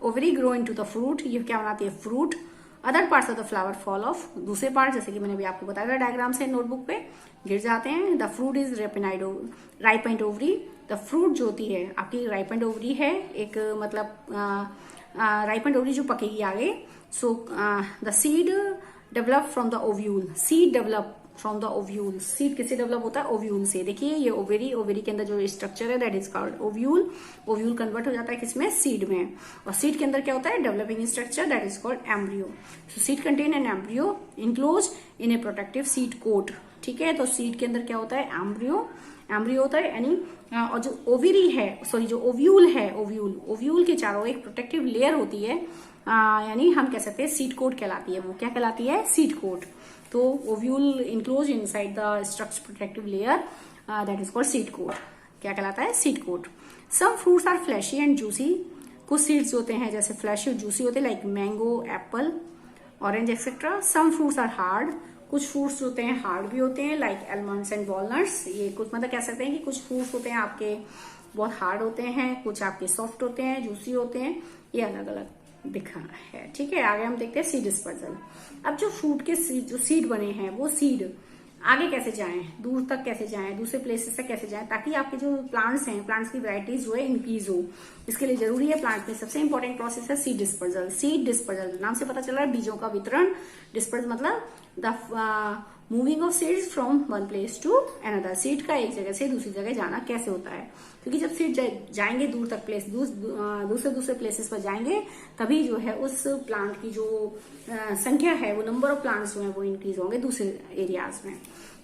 ovary grow into the fruit, ये क्या बनाती है? Fruit. Other parts of the flower fall of, दूसरे पार्ट जैसे कि मैंने भी आपको बताया था डायग्राम से नोटबुक पे, गिर जाते हैं। The fruit is ripened ovary. The fruit जो होती है आपकी राइपेंड ओवरी है, एक मतलब राइपेंड ओवरी जो पकेगी आगे। So the seed develop from the ovule. Seed develop from the ovule. Seed किससे डेवलप होता है? ओव्यूल से। देखिए ये ओवेरी, ओवेरी के अंदर जो स्ट्रक्चर है that is called ovule. Ovule convert हो जाता है किसमें? सीड में। और सीड के अंदर क्या होता है? Developing structure that is called embryo. So seed contain an embryo enclose in a protective seed coat. ठीक है, तो सीड के अंदर क्या होता है? एम्ब्रियो। एम्ब्रियो होता है यानी, और जो ओवेरी है, सॉरी जो ओव्यूल है, ओव्यूल के चारों एक प्रोटेक्टिव लेयर होती है, यानी हम कह सकते हैं सीड कोट कहलाती है। वो क्या कहलाती है? Seed coat. तो ovule enclose inside the structure protective layer that is called seed coat. क्या कहलाता है? Seed coat. Some fruits are fleshy and juicy. कुछ सीड्स होते हैं जैसे फ्लैशी और जूसी होते हैं, like mango, apple, orange etcetera. Some fruits are hard. कुछ फ्रूट्स होते हैं हार्ड भी होते हैं, लाइक एलमंड्स एंड वॉलनट्स। ये कुछ मतलब कह सकते हैं कि कुछ फ्रूट्स होते हैं आपके बहुत हार्ड होते हैं, कुछ आपके सॉफ्ट होते हैं, जूसी होते हैं, ये अलग अलग दिखा है। ठीक है, आगे हम देखते हैं सीड डिस्पर्सल। अब जो फ्रूट के जो सीड बने हैं वो सीड आगे कैसे जाएं, दूर तक कैसे जाएं, दूसरे प्लेसेस तक कैसे जाएं, ताकि आपके जो प्लांट्स हैं, प्लांट्स की वैरायटीज जो है इंक्रीज हो। इसके लिए जरूरी है प्लांट में सबसे इंपॉर्टेंट प्रोसेस है सीड डिस्पर्सल। सीड डिस्पर्सल नाम से पता चल रहा है बीजों का वितरण। डिस्पर्स मतलब the moving of seeds from one place to another. Seed का एक जगह से दूसरी जगह जाना कैसे होता है, क्योंकि जब सीड जाएंगे दूर तक प्लेस, दूसरे प्लेसेस पर जाएंगे, तभी जो है उस प्लांट की जो संख्या है, वो नंबर ऑफ प्लांट्स जो है वो इंक्रीज होंगे दूसरे एरियाज में।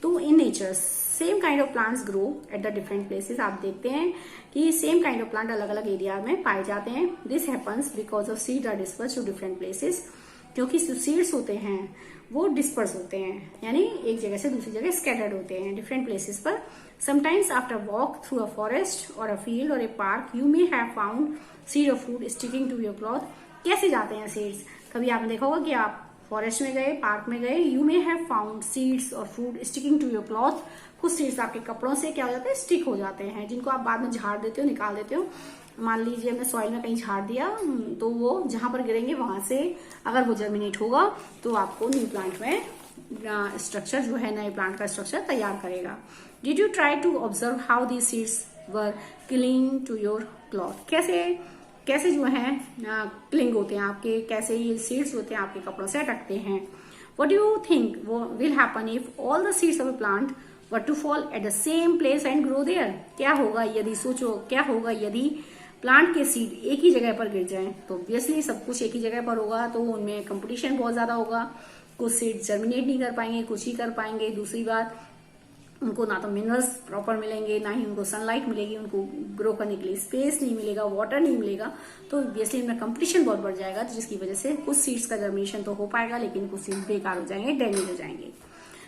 तो in nature same kind of plants grow at the different places. आप देखते हैं कि सेम काइंड ऑफ प्लांट अलग अलग एरिया में पाए जाते हैं। This happens because of seed are disperse to different places. क्योंकि जो सीड्स होते हैं वो डिस्पर्स होते हैं, यानी एक जगह से दूसरी जगह स्कैटर्ड होते हैं डिफरेंट प्लेसेस पर। Sometimes after walk through a forest और अ फील्ड और a park you may have found seed of fruit sticking to your cloth. कैसे जाते हैं सीड्स? कभी आपने देखा होगा कि आप फॉरेस्ट में गए, पार्क में गए, you may have found seeds और food sticking to your cloth. कुछ सीड्स आपके कपड़ों से क्या हो जाते हैं, स्टिक हो जाते हैं, जिनको आप बाद में झाड़ देते हो, निकाल देते हो। मान लीजिए हमने सॉइल में कहीं झाड़ दिया, तो वो जहां पर गिरेंगे वहां से अगर वो जर्मिनेट होगा तो आपको न्यू प्लांट में स्ट्रक्चर जो है, नए प्लांट का स्ट्रक्चर तैयार करेगा। Did you try to observe how these seeds were cling to your cloth. कैसे जो है क्लिंग होते हैं आपके, कैसे ये सीड्स होते हैं आपके कपड़ों से अटकते हैं। What do you think will happen if all the seeds of a plant were to fall at the same place and grow there. क्या होगा यदि, सोचो क्या होगा यदि प्लांट के सीड एक ही जगह पर गिर जाएं। तो ऑब्वियसली सब कुछ एक ही जगह पर होगा, तो उनमें कंपटीशन बहुत ज्यादा होगा। कुछ सीड जर्मिनेट नहीं कर पाएंगे, कुछ ही कर पाएंगे। दूसरी बात, उनको ना तो मिनरल्स प्रॉपर मिलेंगे, ना ही उनको सनलाइट मिलेगी, उनको ग्रो करने के लिए स्पेस नहीं मिलेगा, वाटर नहीं मिलेगा, तो ऑब्वियसली इनमें कंपटीशन बहुत बढ़ जाएगा। तो जिसकी वजह से कुछ सीड्स का जर्मिनेशन तो हो पाएगा, लेकिन कुछ सीड्स बेकार हो जाएंगे, डैमेज हो जाएंगे।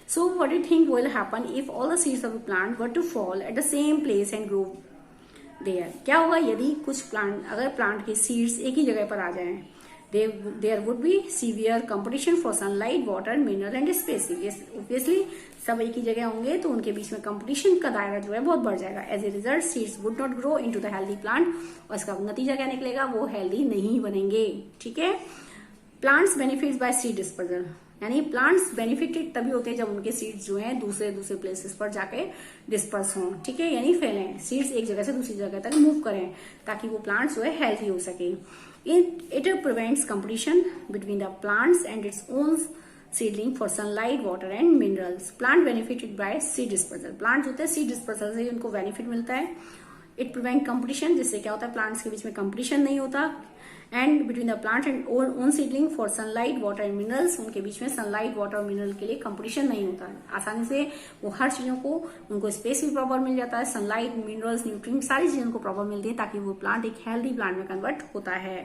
So what do you think will happen if all the seeds of a plant were to fall at the same place and grow there. क्या होगा यदि कुछ प्लांट, अगर प्लांट के सीड्स एक ही जगह पर आ जाएं, there would be severe competition for sunlight, water, mineral and space। obviously सब एक ही जगह होंगे, तो उनके बीच में कंपटीशन का दायरा जो है बहुत बढ़ जाएगा। As a result seeds would not grow into the healthy plant, और इसका नतीजा क्या निकलेगा, वो हेल्दी नहीं बनेंगे। ठीक है। Plants benefits by seed dispersal, यानी प्लांट्स बेनिफिटेड तभी होते हैं जब उनके सीड्स जो हैं दूसरे प्लेसेस पर जाके डिस्पर्स हों। ठीक है, यानी फैलें, सीड्स एक जगह से दूसरी जगह तक मूव करें, ताकि वो प्लांट्स जो है हेल्थी हो सके। It prevents competition between the plants and its own seedling for sunlight, water and minerals. Plant benefited by seed dispersal. Plants होते हैं seed dispersal से उनको बेनिफिट मिलता है। It prevent competition, जिससे क्या होता है प्लांट्स के बीच में कंपटीशन नहीं होता। And between the plant and own seedling for sunlight, water and minerals, उनके बीच में सनलाइट, वाटर और मिनरल के लिए कंपटीशन नहीं होता है। आसानी से वो हर चीजों को, उनको स्पेस भी प्रॉपर मिल जाता है, सनलाइट, मिनरल्स, न्यूट्रिएंट, सारी चीजें उनको प्रॉपर मिलती है, ताकि वो प्लांट एक हेल्दी प्लांट में कन्वर्ट होता है।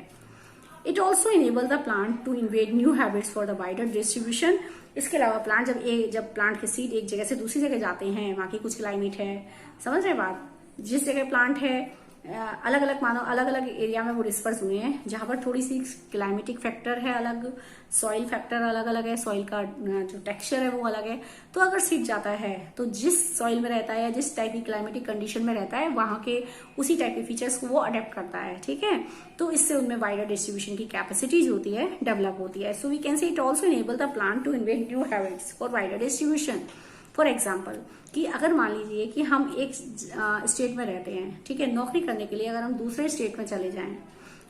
It also enable the plant to invade new habits for the wider distribution. इसके अलावा प्लांट जब प्लांट के सीड एक जगह से दूसरी जगह जाते हैं, वहां की कुछ क्लाइमेट है, समझ रहे बात, जिस जगह प्लांट है अलग अलग, मानो अलग अलग एरिया में वो डिस्पर्स हुए हैं, जहां पर थोड़ी सी क्लाइमेटिक फैक्टर है अलग, सॉइल फैक्टर अलग अलग है, सॉइल का जो टेक्सचर है वो अलग है। तो अगर सीड जाता है तो जिस सॉइल में रहता है या जिस टाइप की क्लाइमेटिक कंडीशन में रहता है, वहां के उसी टाइप के फीचर्स को वो अडेप्ट करता है। ठीक है, तो इससे उनमें वाइडर डिस्ट्रीब्यूशन की कैपेसिटी जो होती है डेवलप होती है। So we can say it also enable the plant to invent new habits for wider distribution. For example, कि अगर मान लीजिए कि हम एक स्टेट में रहते हैं, ठीक है, नौकरी करने के लिए अगर हम दूसरे स्टेट में चले जाएं,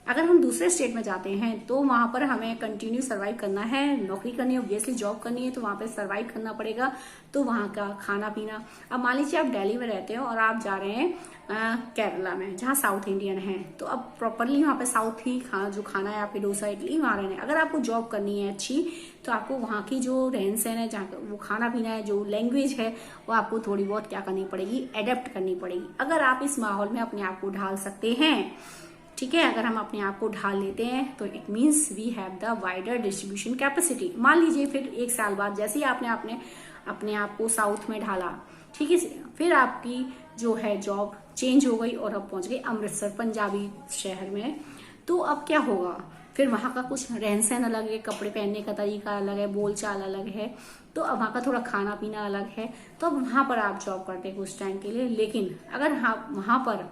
अगर हम दूसरे स्टेट में जाते हैं तो वहां पर हमें कंटिन्यू सर्वाइव करना है, नौकरी करनी है, ऑब्वियसली जॉब करनी है, तो वहां पे सर्वाइव करना पड़ेगा। तो वहां का खाना पीना, अब मान लीजिए आप दिल्ली में रहते हो और आप जा रहे हैं केरला में, जहाँ साउथ इंडियन है, तो अब प्रॉपरली वहां पे साउथ ही जो खाना है आपके डोसा इडली वहां रहना है। अगर आपको जॉब करनी है अच्छी, तो आपको वहां की जो रहन सहन है, जहाँ वो खाना पीना है, जो लैंग्वेज है, वो आपको थोड़ी बहुत क्या करनी पड़ेगी, एडेप्ट करनी पड़ेगी। अगर आप इस माहौल में अपने आप को ढाल सकते हैं, ठीक है, अगर हम अपने आप को ढाल लेते हैं, तो it means we have the wider distribution capacity. मान लीजिए फिर एक साल बाद जैसे ही आपने अपने आप को साउथ में ढाला, ठीक है, फिर आपकी जो है जॉब चेंज हो गई और अब पहुंच गई अमृतसर, पंजाबी शहर में। तो अब क्या होगा, फिर वहां का कुछ रहन सहन अलग है, कपड़े पहनने का तरीका अलग है, बोलचाल अलग है, तो अब वहां का थोड़ा खाना पीना अलग है। तो अब वहां पर आप जॉब करते हैं कुछ टाइम के लिए, लेकिन अगर वहां पर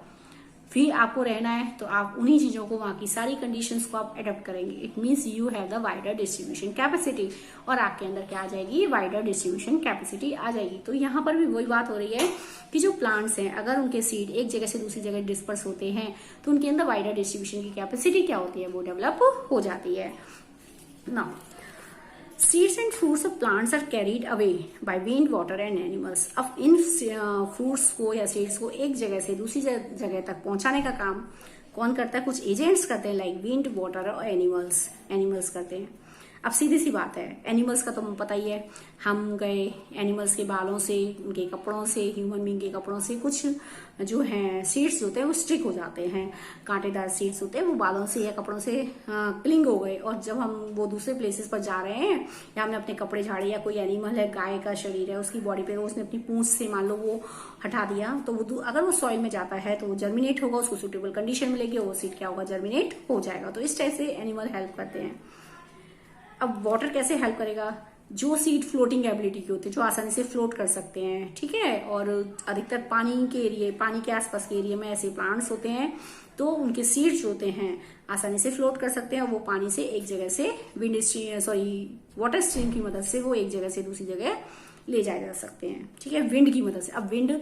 फिर आपको रहना है, तो आप उन्हीं चीजों को, वहां की सारी कंडीशंस को आप अडॉप्ट करेंगे। It means you have the wider distribution capacity, और आपके अंदर क्या आ जाएगी, वाइडर डिस्ट्रीब्यूशन कैपेसिटी आ जाएगी। तो यहाँ पर भी वही बात हो रही है कि जो प्लांट्स हैं, अगर उनके सीड एक जगह से दूसरी जगह डिस्पर्स होते हैं, तो उनके अंदर वाइडर डिस्ट्रीब्यूशन की कैपेसिटी क्या होती है, वो डेवलप हो जाती है। Now Seeds and fruits of plants are carried away by wind, water and animals। अब इन फ्रूट्स को या सीड्स को एक जगह से दूसरी जगह तक पहुंचाने का काम कौन करता है, कुछ एजेंट्स करते हैं, लाइक विंड, वाटर और एनिमल्स करते हैं। अब सीधी सी बात है, एनिमल्स का तो पता ही है, हम गए एनिमल्स के बालों से, उनके कपड़ों से, ह्यूमन बींग के कपड़ों से कुछ जो हैं सीड्स होते हैं वो स्टिक हो जाते हैं, कांटेदार सीड्स होते हैं, वो बालों से या कपड़ों से क्लिंग हो गए। और जब हम वो दूसरे प्लेसेस पर जा रहे हैं, या हमने अपने कपड़े झाड़े, या कोई एनिमल है, गाय का शरीर है, उसकी बॉडी पे उसने अपनी पूंछ से मान लो वो हटा दिया, तो वो अगर वो सॉइल में जाता है तो वो जर्मिनेट होगा, उसको सुटेबल कंडीशन मिलेगी, वो सीड क्या होगा, जर्मिनेट हो जाएगा। तो इस टाइप से एनिमल हेल्प करते हैं। अब वाटर कैसे हेल्प करेगा? जो सीड फ्लोटिंग एबिलिटी के होते हैं, जो आसानी से फ्लोट कर सकते हैं, ठीक है, और अधिकतर पानी के एरिया, पानी के आसपास के एरिया में ऐसे प्लांट्स होते हैं, तो उनके सीड्स होते हैं आसानी से फ्लोट कर सकते हैं, और वो पानी से एक जगह से विंड स्ट्रीम वाटर स्ट्रीम की मदद से वो एक जगह से दूसरी जगह ले जाए जा सकते हैं, ठीक है, विंड की मदद से। अब विंड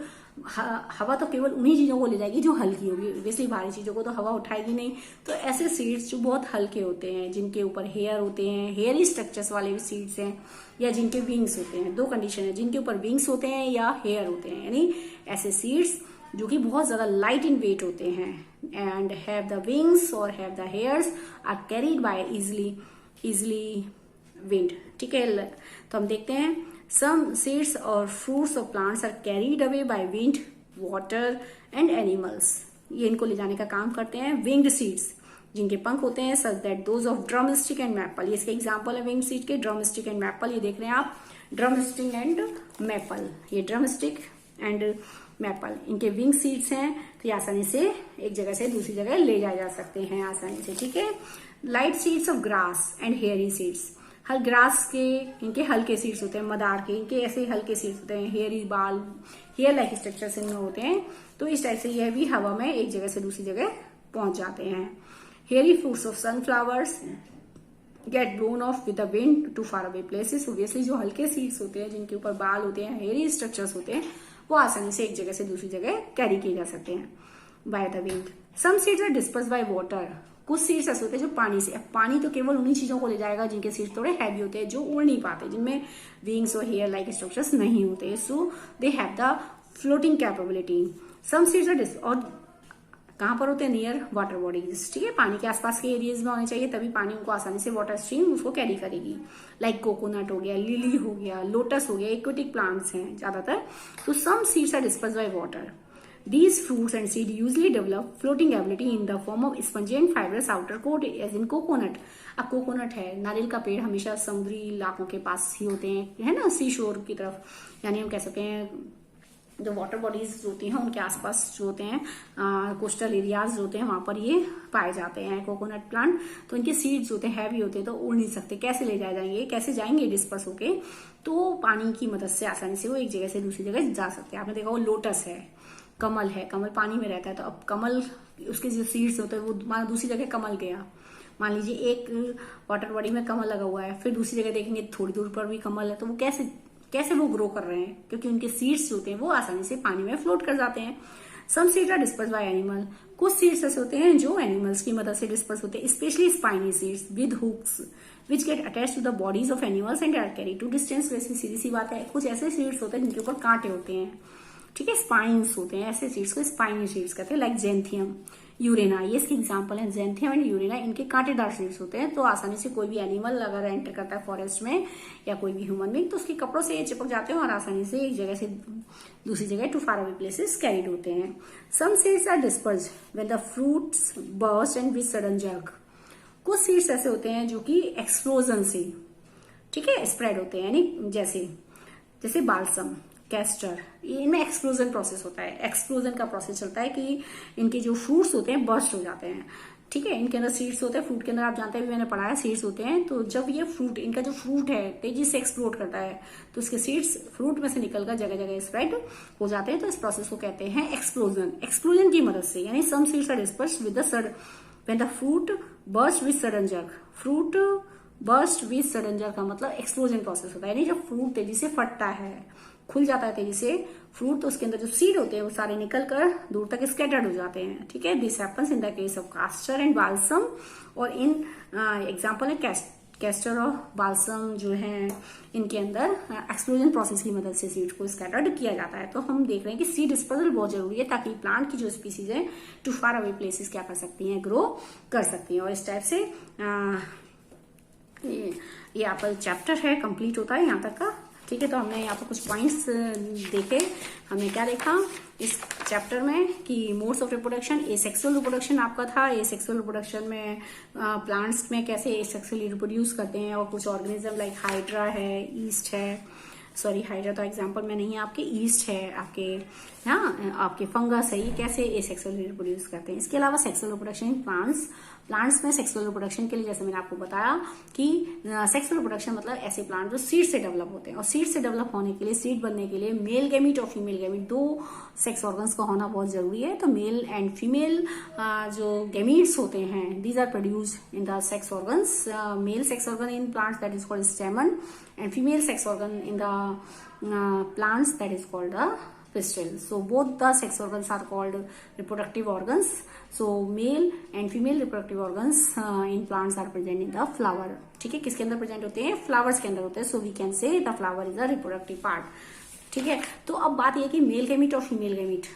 हवा तो केवल उन्हीं चीजों को ले जाएगी जो हल्की होगी, ऑब्वियसली भारी चीजों को तो हवा उठाएगी नहीं। तो ऐसे सीड्स जो बहुत हल्के होते हैं, जिनके ऊपर हेयर होते हैं, हेयरी स्ट्रक्चर्स वाले भी सीड्स हैं, या जिनके विंग्स होते हैं, दो कंडीशन है, जिनके ऊपर विंग्स होते हैं या हेयर होते हैं, यानी ऐसे सीड्स जो कि बहुत ज्यादा लाइट इन वेट होते हैं एंड हैव द विंग्स और have the hairs are carried by easily wind, ठीक है। तो हम देखते हैं some seeds or fruits of plants are carried away by wind, water and animals। ये इनको ले जाने का काम करते हैं winged seeds, जिनके पंख होते हैं, such that those of drumstick and maple। ये इसके एग्जाम्पल है winged seed के, drumstick and maple। ये देख रहे हैं आप, drumstick and maple, ये drumstick and maple इनके विंग सीड्स हैं, तो ये आसानी से एक जगह से दूसरी जगह ले जाए जा सकते हैं आसानी से, ठीक है। Light seeds of grass and hairy seeds, her grass के इनके हल्के सीड्स होते हैं, मदार के इनके ऐसे हल्के सीड्स होते हैं, हेयरी बाल, हेयर लाइक स्ट्रक्चर इनमें होते हैं, तो इस टाइप से यह भी हवा में एक जगह से दूसरी जगह पहुंच जाते हैं। Hairy fruits of sunflowers get blown off with the wind to far away places. Obviously जो हल्के सीड्स होते हैं, जिनके ऊपर बाल होते हैं, हेयरी स्ट्रक्चर्स होते हैं, वो आसानी से एक जगह से दूसरी जगह कैरी किए जा सकते हैं by the wind. Some seeds are disperse by water, कुछ सीड्स ऐसे होते हैं जो पानी से, पानी तो केवल उन्हीं चीजों को ले जाएगा जिनके सीड्स थोड़े हैवी होते हैं, जो उड़ नहीं पाते, जिनमें विंग्स और हेयर लाइक स्ट्रक्चर्स नहीं होते, so they have the floating capability. Some seeds are और कहां पर होते हैं? नियर वाटर बॉडीज, ठीक है, पानी के आसपास के एरियाज में होने चाहिए, तभी पानी उनको आसानी से वाटर स्ट्रीम उसको कैरी करेगी। लाइक कोकोनट हो गया, लिली हो गया, लोटस हो गया, एक्वेटिक प्लांट्स हैं ज्यादातर। तो some seeds are disperse by water. These fruits and seeds usually develop floating ability in the form of spongy and fibrous outer coat as in coconut। अब कोकोनट है, नारियल का पेड़ हमेशा समुद्री इलाकों के पास ही होते हैं, है ना, सी शोर की तरफ, यानी हम कह सकते हैं जो वाटर बॉडीज होती हैं उनके आसपास जो होते हैं, कोस्टल एरियाज जो होते हैं, वहां पर ये पाए जाते हैं कोकोनट प्लांट। तो इनके सीड्स होते हैं हैवी होते हैं, तो उड़ नहीं सकते, कैसे ले जाए जाएंगे, कैसे जाएंगे डिस्पर्स होके? तो पानी की मदद से आसानी से वो एक जगह से दूसरी जगह जा सकते हैं। आपने देखा वो लोटस है, कमल है, कमल पानी में रहता है, तो अब कमल उसके जो सीड्स होते हैं वो मान दूसरी जगह कमल गया, मान लीजिए एक वाटर बॉडी में कमल लगा हुआ है, फिर दूसरी जगह देखेंगे थोड़ी दूर पर भी कमल है, तो वो कैसे वो ग्रो कर रहे हैं? क्योंकि उनके सीड्स होते हैं वो आसानी से पानी में फ्लोट कर जाते हैं। Some seeds are disperse by animal, कुछ सीड्स ऐसे होते हैं जो एनिमल्स की मदद से डिस्पर्स होते हैं, specially spiny seeds with hooks which get attach to the bodies of animals and are carry to distance. वैसे सीधी सी बात है, कुछ ऐसे सीड्स होते हैं जिनके ऊपर कांटे होते हैं, ठीक है, स्पाइन्स होते हैं, ऐसे सीड्स को स्पाइनी सीड्स कहते हैं, लाइक जेंथियम, यूरेना, ये इसके एग्जांपल है, जेंथियम एंड यूरेना, इनके कांटेदार सीड्स होते हैं। तो आसानी से कोई भी एनिमल अगर एंटर करता है फॉरेस्ट में या कोई भी ह्यूमन बीइंग, तो उसके कपड़ों से ये चिपक जाते हैं और आसानी से एक जगह से दूसरी जगह to far away places carried होते हैं। Some seeds are dispersed when the fruits burst and with sudden jerk, कुछ सीड्स ऐसे होते हैं जो कि एक्सप्लोजन से, ठीक है, स्प्रेड होते हैं, यानी जैसे बाल्सम, कैस्टर, इनमें एक्सप्लोजन प्रोसेस होता है, एक्सप्लोजन का प्रोसेस चलता है कि इनके जो फ्रूट्स होते हैं बर्स्ट हो जाते हैं, ठीक है, इनके अंदर सीड्स होते हैं, फ्रूट के अंदर आप जानते हैं, मैंने पढ़ाया सीड्स होते हैं। तो जब ये फ्रूट, इनका जो फ्रूट है तेजी से एक्सप्लोड करता है, तो इसके सीड्स फ्रूट में से निकलकर जगह जगह स्प्रेड हो जाते हैं, तो इस प्रोसेस को कहते हैं एक्सप्लोजन। एक्सप्लोजन की मदद से, यानी some seeds are dispersed with the when the fruit burst with sudden jerk, fruit burst with sudden jerk का मतलब एक्सप्लोजन प्रोसेस होता है, यानी जब फ्रूट तेजी से फटता है, खुल जाता है तेजी से फ्रूट, तो उसके अंदर जो सीड होते हैं वो सारे निकलकर दूर तक स्कैटर्ड हो जाते हैं, ठीक है। This happens in the case of castor and balsam, और इन एग्जांपल है कैस्टर और बाल्सम जो है, इनके अंदर एक्सप्लोजन प्रोसेस की मदद से सीड को स्कैटर्ड किया जाता है। तो हम देख रहे हैं कि सीड डिस्पर्सल बहुत जरूरी है, ताकि प्लांट की जो स्पीसीज है टू फार अवे प्लेसेस क्या कर सकती हैं, ग्रो कर सकती हैं। और इस टाइप से ये आपका चैप्टर है कंप्लीट होता है यहाँ तक का, ठीक है। तो हमने यहाँ पर कुछ पॉइंट्स देखे, हमने क्या देखा इस चैप्टर में कि modes of reproduction, asexual reproduction आपका था, एसेक्सुअल रिप्रोडक्शन में प्लांट्स में कैसे एसेक्सुअली रिप्रोड्यूस करते हैं, और कुछ ऑर्गेनिज्म लाइक हाइड्रा है, ईस्ट है, सॉरी हाइड्रा तो एग्जांपल में नहीं है, आपके ईस्ट है, आपके हाँ, आपके फंगस है, ये कैसे एसेक्सुअली रिप्रोड्यूस करते हैं। इसके अलावा सेक्सुअल रिप्रोडक्शन इन प्लांट्स में सेक्सुअल रिप्रोडक्शन के लिए जैसे मैंने आपको बताया कि सेक्सुअल रिप्रोडक्शन मतलब ऐसे प्लांट जो सीड से डेवलप होते हैं, और सीड से डेवलप होने के लिए, सीड बनने के लिए मेल गैमीट और फीमेल गैमीट दो सेक्स ऑर्गन्स का होना बहुत जरूरी है। तो मेल एंड फीमेल जो गैमीट्स होते हैं, these are produced in the sex organs. Male sex organ in plants that is called stamen, and female sex organ in the plants that is called the pistil. So both the sex organs are called reproductive organs. So male and female reproductive organs in plants are present in the flower. ठीक है, किसके अंदर present होते हैं? Flowers के अंदर होते हैं. So we can say the flower is a reproductive part. ठीक है, तो अब बात यह कि मेल गैमीट और फीमेल गैमीट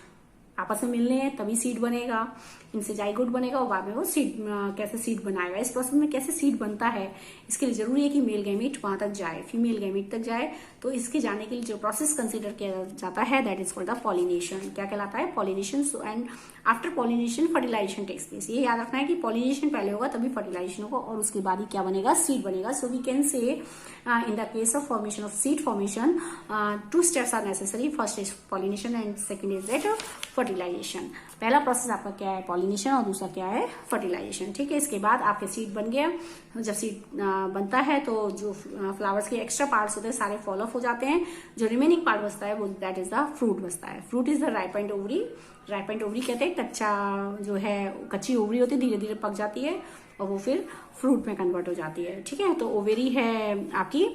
आपस में मिलने हैं तभी सीड बनेगा, इनसे जाइगोट बनेगा और बाद में वो सीड कैसे सीड बनाएगा। इस प्रोसेस में कैसे सीड बनता है, इसके लिए जरूरी है कि मेल गैमीट वहां तक जाए, फीमेल गैमीट तक जाए। तो इसके जाने के लिए जो प्रोसेस कंसीडर किया जाता है that is called the pollination. क्या कहलाता है? Pollination. And after pollination fertilization takes place. ये याद रखना है कि पॉलिनेशन पहले होगा तभी फर्टिलाइजेशन होगा, और उसके बाद ही क्या बनेगा? सीड बनेगा। सो we can say in the case of formation of seed formation 2 steps are necessary. First is pollination and second is that fertilization. पहला प्रोसेस आपका क्या है? पॉलिनेशन, और दूसरा क्या है? फर्टिलाइजेशन। ठीक है, इसके बाद आपके सीड बन गया। जब सीड बनता है तो जो फ्लावर्स के एक्स्ट्रा पार्ट्स होते हैं सारे फॉल ऑफ हो जाते हैं। जो रिमेनिंग पार्ट बचता है वो दैट इज द फ्रूट बचता है। Fruit is the ripened ovary. Ripened ovary कहते हैं कच्चा जो है, कच्ची ओवरी होती है, धीरे धीरे पक जाती है और वो फिर फ्रूट में कन्वर्ट हो जाती है। ठीक है, तो ओवेरी है आपकी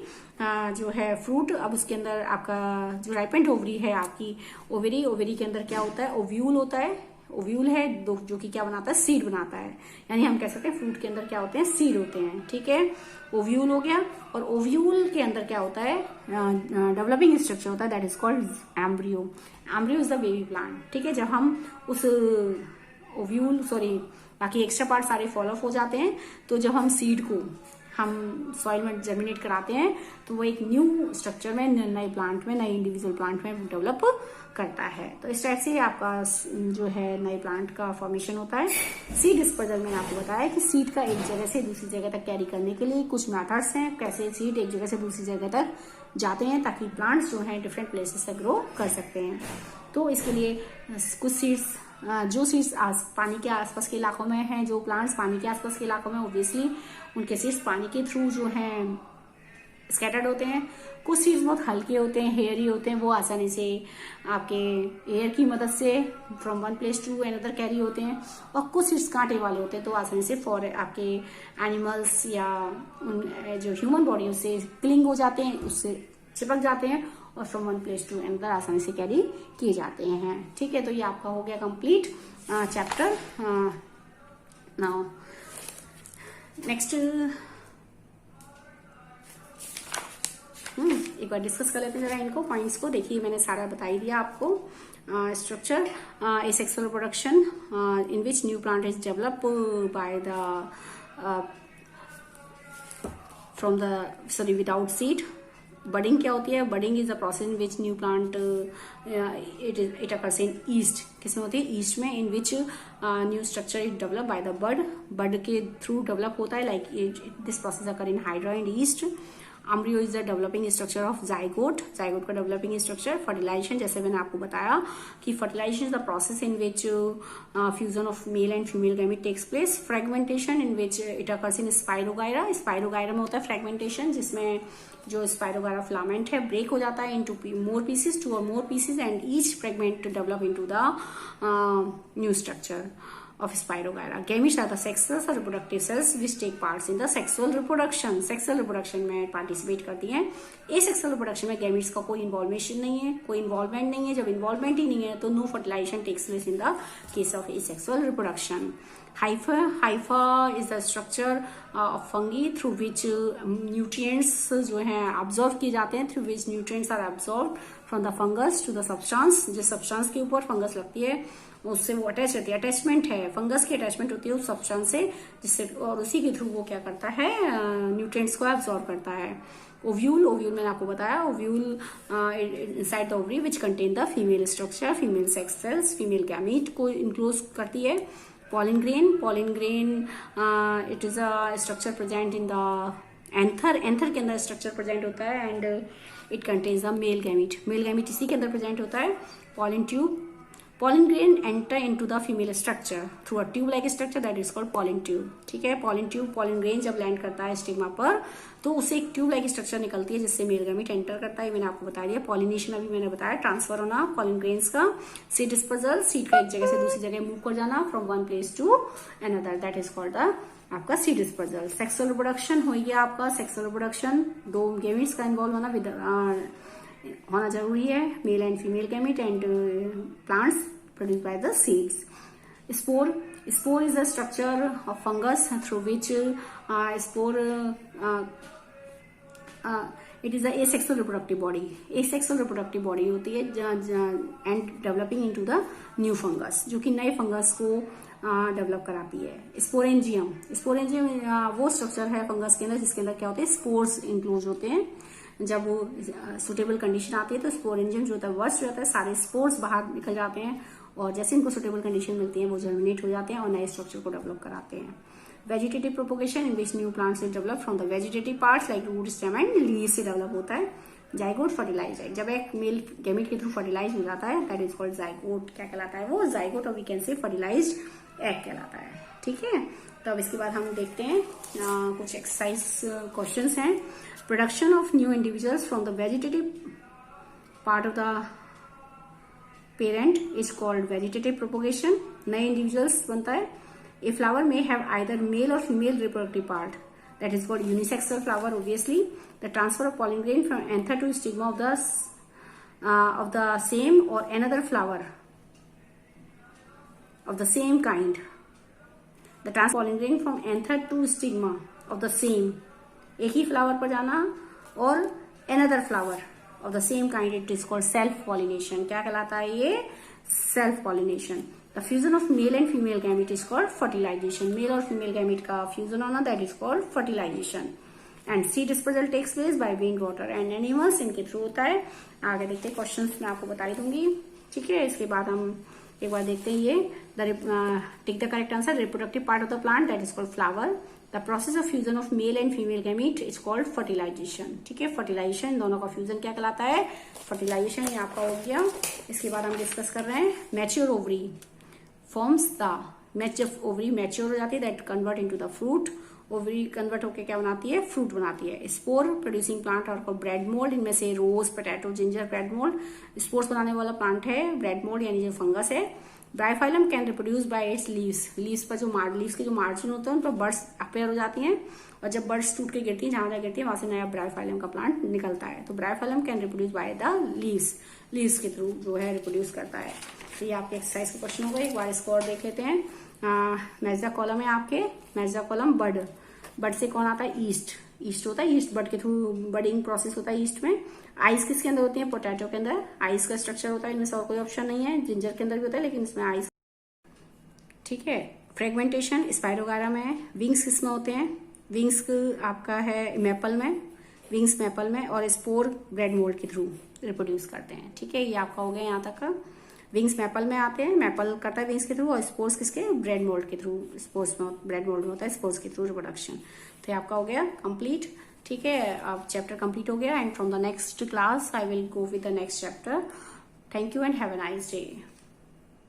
जो है फ्रूट। अब उसके अंदर आपका जो राइपेंड ओवरी है आपकी ओवेरी, ओवेरी के अंदर क्या होता है? ओव्यूल होता है। ओव्यूल है जो कि क्या बनाता है? सीड बनाता है। यानी हम कह सकते हैं फ्रूट के अंदर क्या होते हैं? सीड होते हैं। ठीक है, ओव्यूल हो गया। और ओव्यूल के अंदर क्या होता है? डेवलपिंग स्ट्रक्चर होता है that is called embryo. Embryo is the baby plant. ठीक है, जब हम उस ओव्यूल बाकी एक्स्ट्रा पार्ट सारे फॉलो ऑफ हो जाते हैं, तो जब हम सीड को हम सॉइल में जर्मिनेट कराते हैं तो वो एक न्यू स्ट्रक्चर में, नए प्लांट में, नए इंडिविजुअल प्लांट में डेवलप करता है। तो इस टाइप से आपका जो है नए प्लांट का फॉर्मेशन होता है। सीड डिस्पर्जल में आपको बताया कि सीड का एक जगह से दूसरी जगह तक कैरी करने के लिए कुछ मेथड्स हैं, कैसे सीड एक जगह से दूसरी जगह तक जाते हैं ताकि प्लांट्स जो हैं डिफरेंट प्लेसेस से ग्रो कर सकते हैं। तो इसके लिए कुछ सीड्स जो सीड्स पानी के आसपास के इलाकों में हैं, जो प्लांट्स पानी के आसपास के इलाकों में, ऑब्वियसली उनके सीड्स पानी के थ्रू जो हैं स्कैटर्ड होते हैं। कुछ सीड्स बहुत हल्के होते हैं, हेयरी होते हैं, वो आसानी से आपके एयर की मदद से from one place to another carry होते हैं। और कुछ सीड्स कांटे वाले होते हैं तो आसानी से फॉर आपके एनिमल्स या जो ह्यूमन बॉडी उससे क्लिंग हो जाते हैं, उससे चिपक जाते हैं और from one place to another आसानी से कैरी किए जाते हैं। ठीक है, तो ये आपका हो गया कंप्लीट चैप्टर। नाउ नेक्स्ट एक बार डिस्कस कर लेते हैं जरा इनको पॉइंट्स को। देखिए मैंने सारा बता ही दिया आपको। Structure asexual reproduction in which new plant is develop by the from the without seed. Budding क्या होती है? Budding is a process in which new plant it occurs in yeast. किसमें होती है? ईस्ट में। In which new structure is develop by the bud. Bud के through develop होता है, like this process occur in hydra and yeast. Embryo is the developing structure of zygote. Zygote का developing structure. Fertilization, जैसे मैंने आपको बताया कि fertilization is the process in which fusion of male and female gamete takes place. Fragmentation in which it occurs in spirogyra. Spirogyra में होता है fragmentation, जिसमें जो स्पाइरोगायरा फिलामेंट है ब्रेक हो जाता है into more pieces, 2 or more pieces, and each fragment develop into the new structure of Spirogyra. Gametes are the sex cells or reproductive cells which take parts in the sexual reproduction. Sexual reproduction में participate करती हैं। Asexual reproduction में gametes का कोई involvement नहीं है, कोई involvement नहीं है। जब involvement ही नहीं है तो no fertilization takes place in the case of asexual reproduction. Hypha is the structure of fungi through which nutrients जो हैं absorb किए जाते हैं, through which nutrients are absorbed from the fungus to the substance. जिस substance के ऊपर fungus लगती है उससे वो अटैच रहती है। अटैचमेंट है, फंगस की अटैचमेंट होती है उस सब्सटेंस से, जिससे और उसी के थ्रू वो क्या करता है? न्यूट्रिएंट्स को एब्जॉर्ब करता है। ओव्यूल मैंने आपको बताया, ovule inside the ovary which contain the female structure, female sex cells, female gamete को इंक्लोज करती है। pollen grain it is a structure present in the anther के अंदर स्ट्रक्चर प्रेजेंट होता है and it contains the male gamete इसी के अंदर प्रेजेंट होता है। pollen grain enter into the female structure through a tube like structure that is called pollen tube। ठीक है, pollen grain जब लैंड करता है स्टिग्मा पर तो उससे एक ट्यूब लाइक स्ट्रक्चर निकलती है जिससे मेल गैमीट एंटर करता है। मैंने आपको बता दिया। पॉलिनेशन अभी मैंने बताया, ट्रांसफर होना पॉलन ग्रेन्स का, सीड डिस्पर्सल, सीड का एक जगह से दूसरी जगह मूव कर जाना from one place to another, that is called the आपका सीड डिस्पर्सल। सेक्सुअल रिप्रोडक्शन हो गया आपका। सेक्सुअल रिप्रोडक्शन दो गैमीट्स का इन्वॉल्व होना जरूरी है, male and female gamete and plants produce by the seeds. Spore is a structure of fungus through which it is a asexual reproductive body। asexual reproductive body होती है and developing into the new fungus, जो कि नए fungus को develop कराती है। Sporangium वो structure है फंगस के अंदर जिसके अंदर क्या होते हैं, स्पोर्स इंक्लूड होते हैं। जब वो सुटेबल कंडीशन आती है तो स्पोरेंजियम जो होता है वर्स्ट जो होता है, सारे स्पोर्स बाहर निकल जाते हैं और जैसे इनको सुटेबल कंडीशन मिलती है वो जर्मिनेट हो जाते हैं और नए स्ट्रक्चर को डेवलप कराते हैं। Vegetative propagation in which new plants is develop from the vegetative parts like root, stem and leaves से डेवलप होता है। जाइगोट फर्टिलाइज एग, जब एक मेल गैमीट के थ्रू फर्टिलाइज हो जाता है दैट इज कॉल्ड जाइगोट। क्या कहलाता है वो, जाइगोट, और we can say fertilized egg कहलाता है। ठीक है, तो अब इसके बाद हम देखते हैं कुछ एक्सरसाइज क्वेश्चंस हैं। Production of new individuals from the vegetative part of the parent is called vegetative propagation. नए इंडिविजुअल्स बनता है। A flower may have either male और female reproductive part, that is called unisexual flower obviously. The transfer of pollen grain from anther to stigma of the same or another flower of the same kind। the transfer pollen grain from anther to stigma of the same, एक ही flower पर जाना, और another flower of the same kind, it is called self pollination। क्या कहलाता है ये, self pollination। the fusion of male and female gamete is called fertilization। Male और फीमेल गैमीट का फ्यूजन होना that is called fertilization। and seed dispersal takes place by wind, water and animals, इनके through होता है। आगे देखते हैं, questions मैं आपको बताई दूंगी। ठीक है, इसके बाद हम एक बार देखते हैं ये tick the correct answer. Reproductive part of the plant that is called flower. The process of fusion of male and female gamete is called fertilization. ठीक है, फर्टिलाइजेशन, दोनों का फ्यूजन क्या कहलाता है, फर्टिलाइजेशन। ये आपका हो गया। इसके बाद हम डिस्कस कर रहे हैं मैच्योर ओवरी फॉर्म्स द जब ओवरी मैच्योर हो जाती है that convert into the fruit. Ovary convert होकर क्या बनाती है, फ्रूट बनाती है। स्पोर प्रोड्यूसिंग प्लांट और ब्रेड मोल्ड, इनमें से rose, potato, ginger, bread mold spores बनाने वाला प्लांट है ब्रेड मोल्ड यानी जो फंगस है। Bryophyllum can reproduce by it's leaves पर जो लीव्स के जो मार्जिन होते हैं उन पर बर्ड्स अपेयर हो जाती हैं और जब बर्ड्स टूट के गिरती हैं, जहां गिरती है वहां से नया ब्रायोफाइलम का प्लांट निकलता है। तो Bryophyllum can reproduce by the leaves के थ्रू जो है रिप्रोड्यूस करता है। तो ये आपके एक्सरसाइज के क्वेश्चन हो गए। एक बार इसको और देख लेते हैं। मैच द कॉलम है आपके, मैच द कॉलम बर्ड से कौन आता है, ईस्ट होता है। ईस्ट बर्ड के थ्रू बर्डिंग प्रोसेस होता है ईस्ट में। आइस किसके अंदर होती है, पोटैटो के अंदर आइस का स्ट्रक्चर होता है। इनमें से और कोई ऑप्शन नहीं है। जिंजर के अंदर भी होता है लेकिन इसमें आइस। ठीक है, फ्रेगमेंटेशन स्पाइरोगारा में है। विंग्स किसमें होते हैं, विंग्स आपका है मैपल में, विंग्स मैपल में, और स्पोर ब्रेड मोल्ड के थ्रू रिप्रोड्यूस करते हैं। ठीक है, ये आपका हो गया यहाँ तक का। विंग्स मैपल में आते हैं, मैपल करता है विंग्स के थ्रू, और स्पोर्स किसके, ब्रेड मोल्ड के थ्रू। स्पोर्स में ब्रेड मोल्ड में होता है स्पोर्स के थ्रू रिप्रोडक्शन। तो ये आपका हो गया कंप्लीट। ठीक है, अब चैप्टर कंप्लीट हो गया and from the next class I will go with the next chapter. Thank you and have a nice day.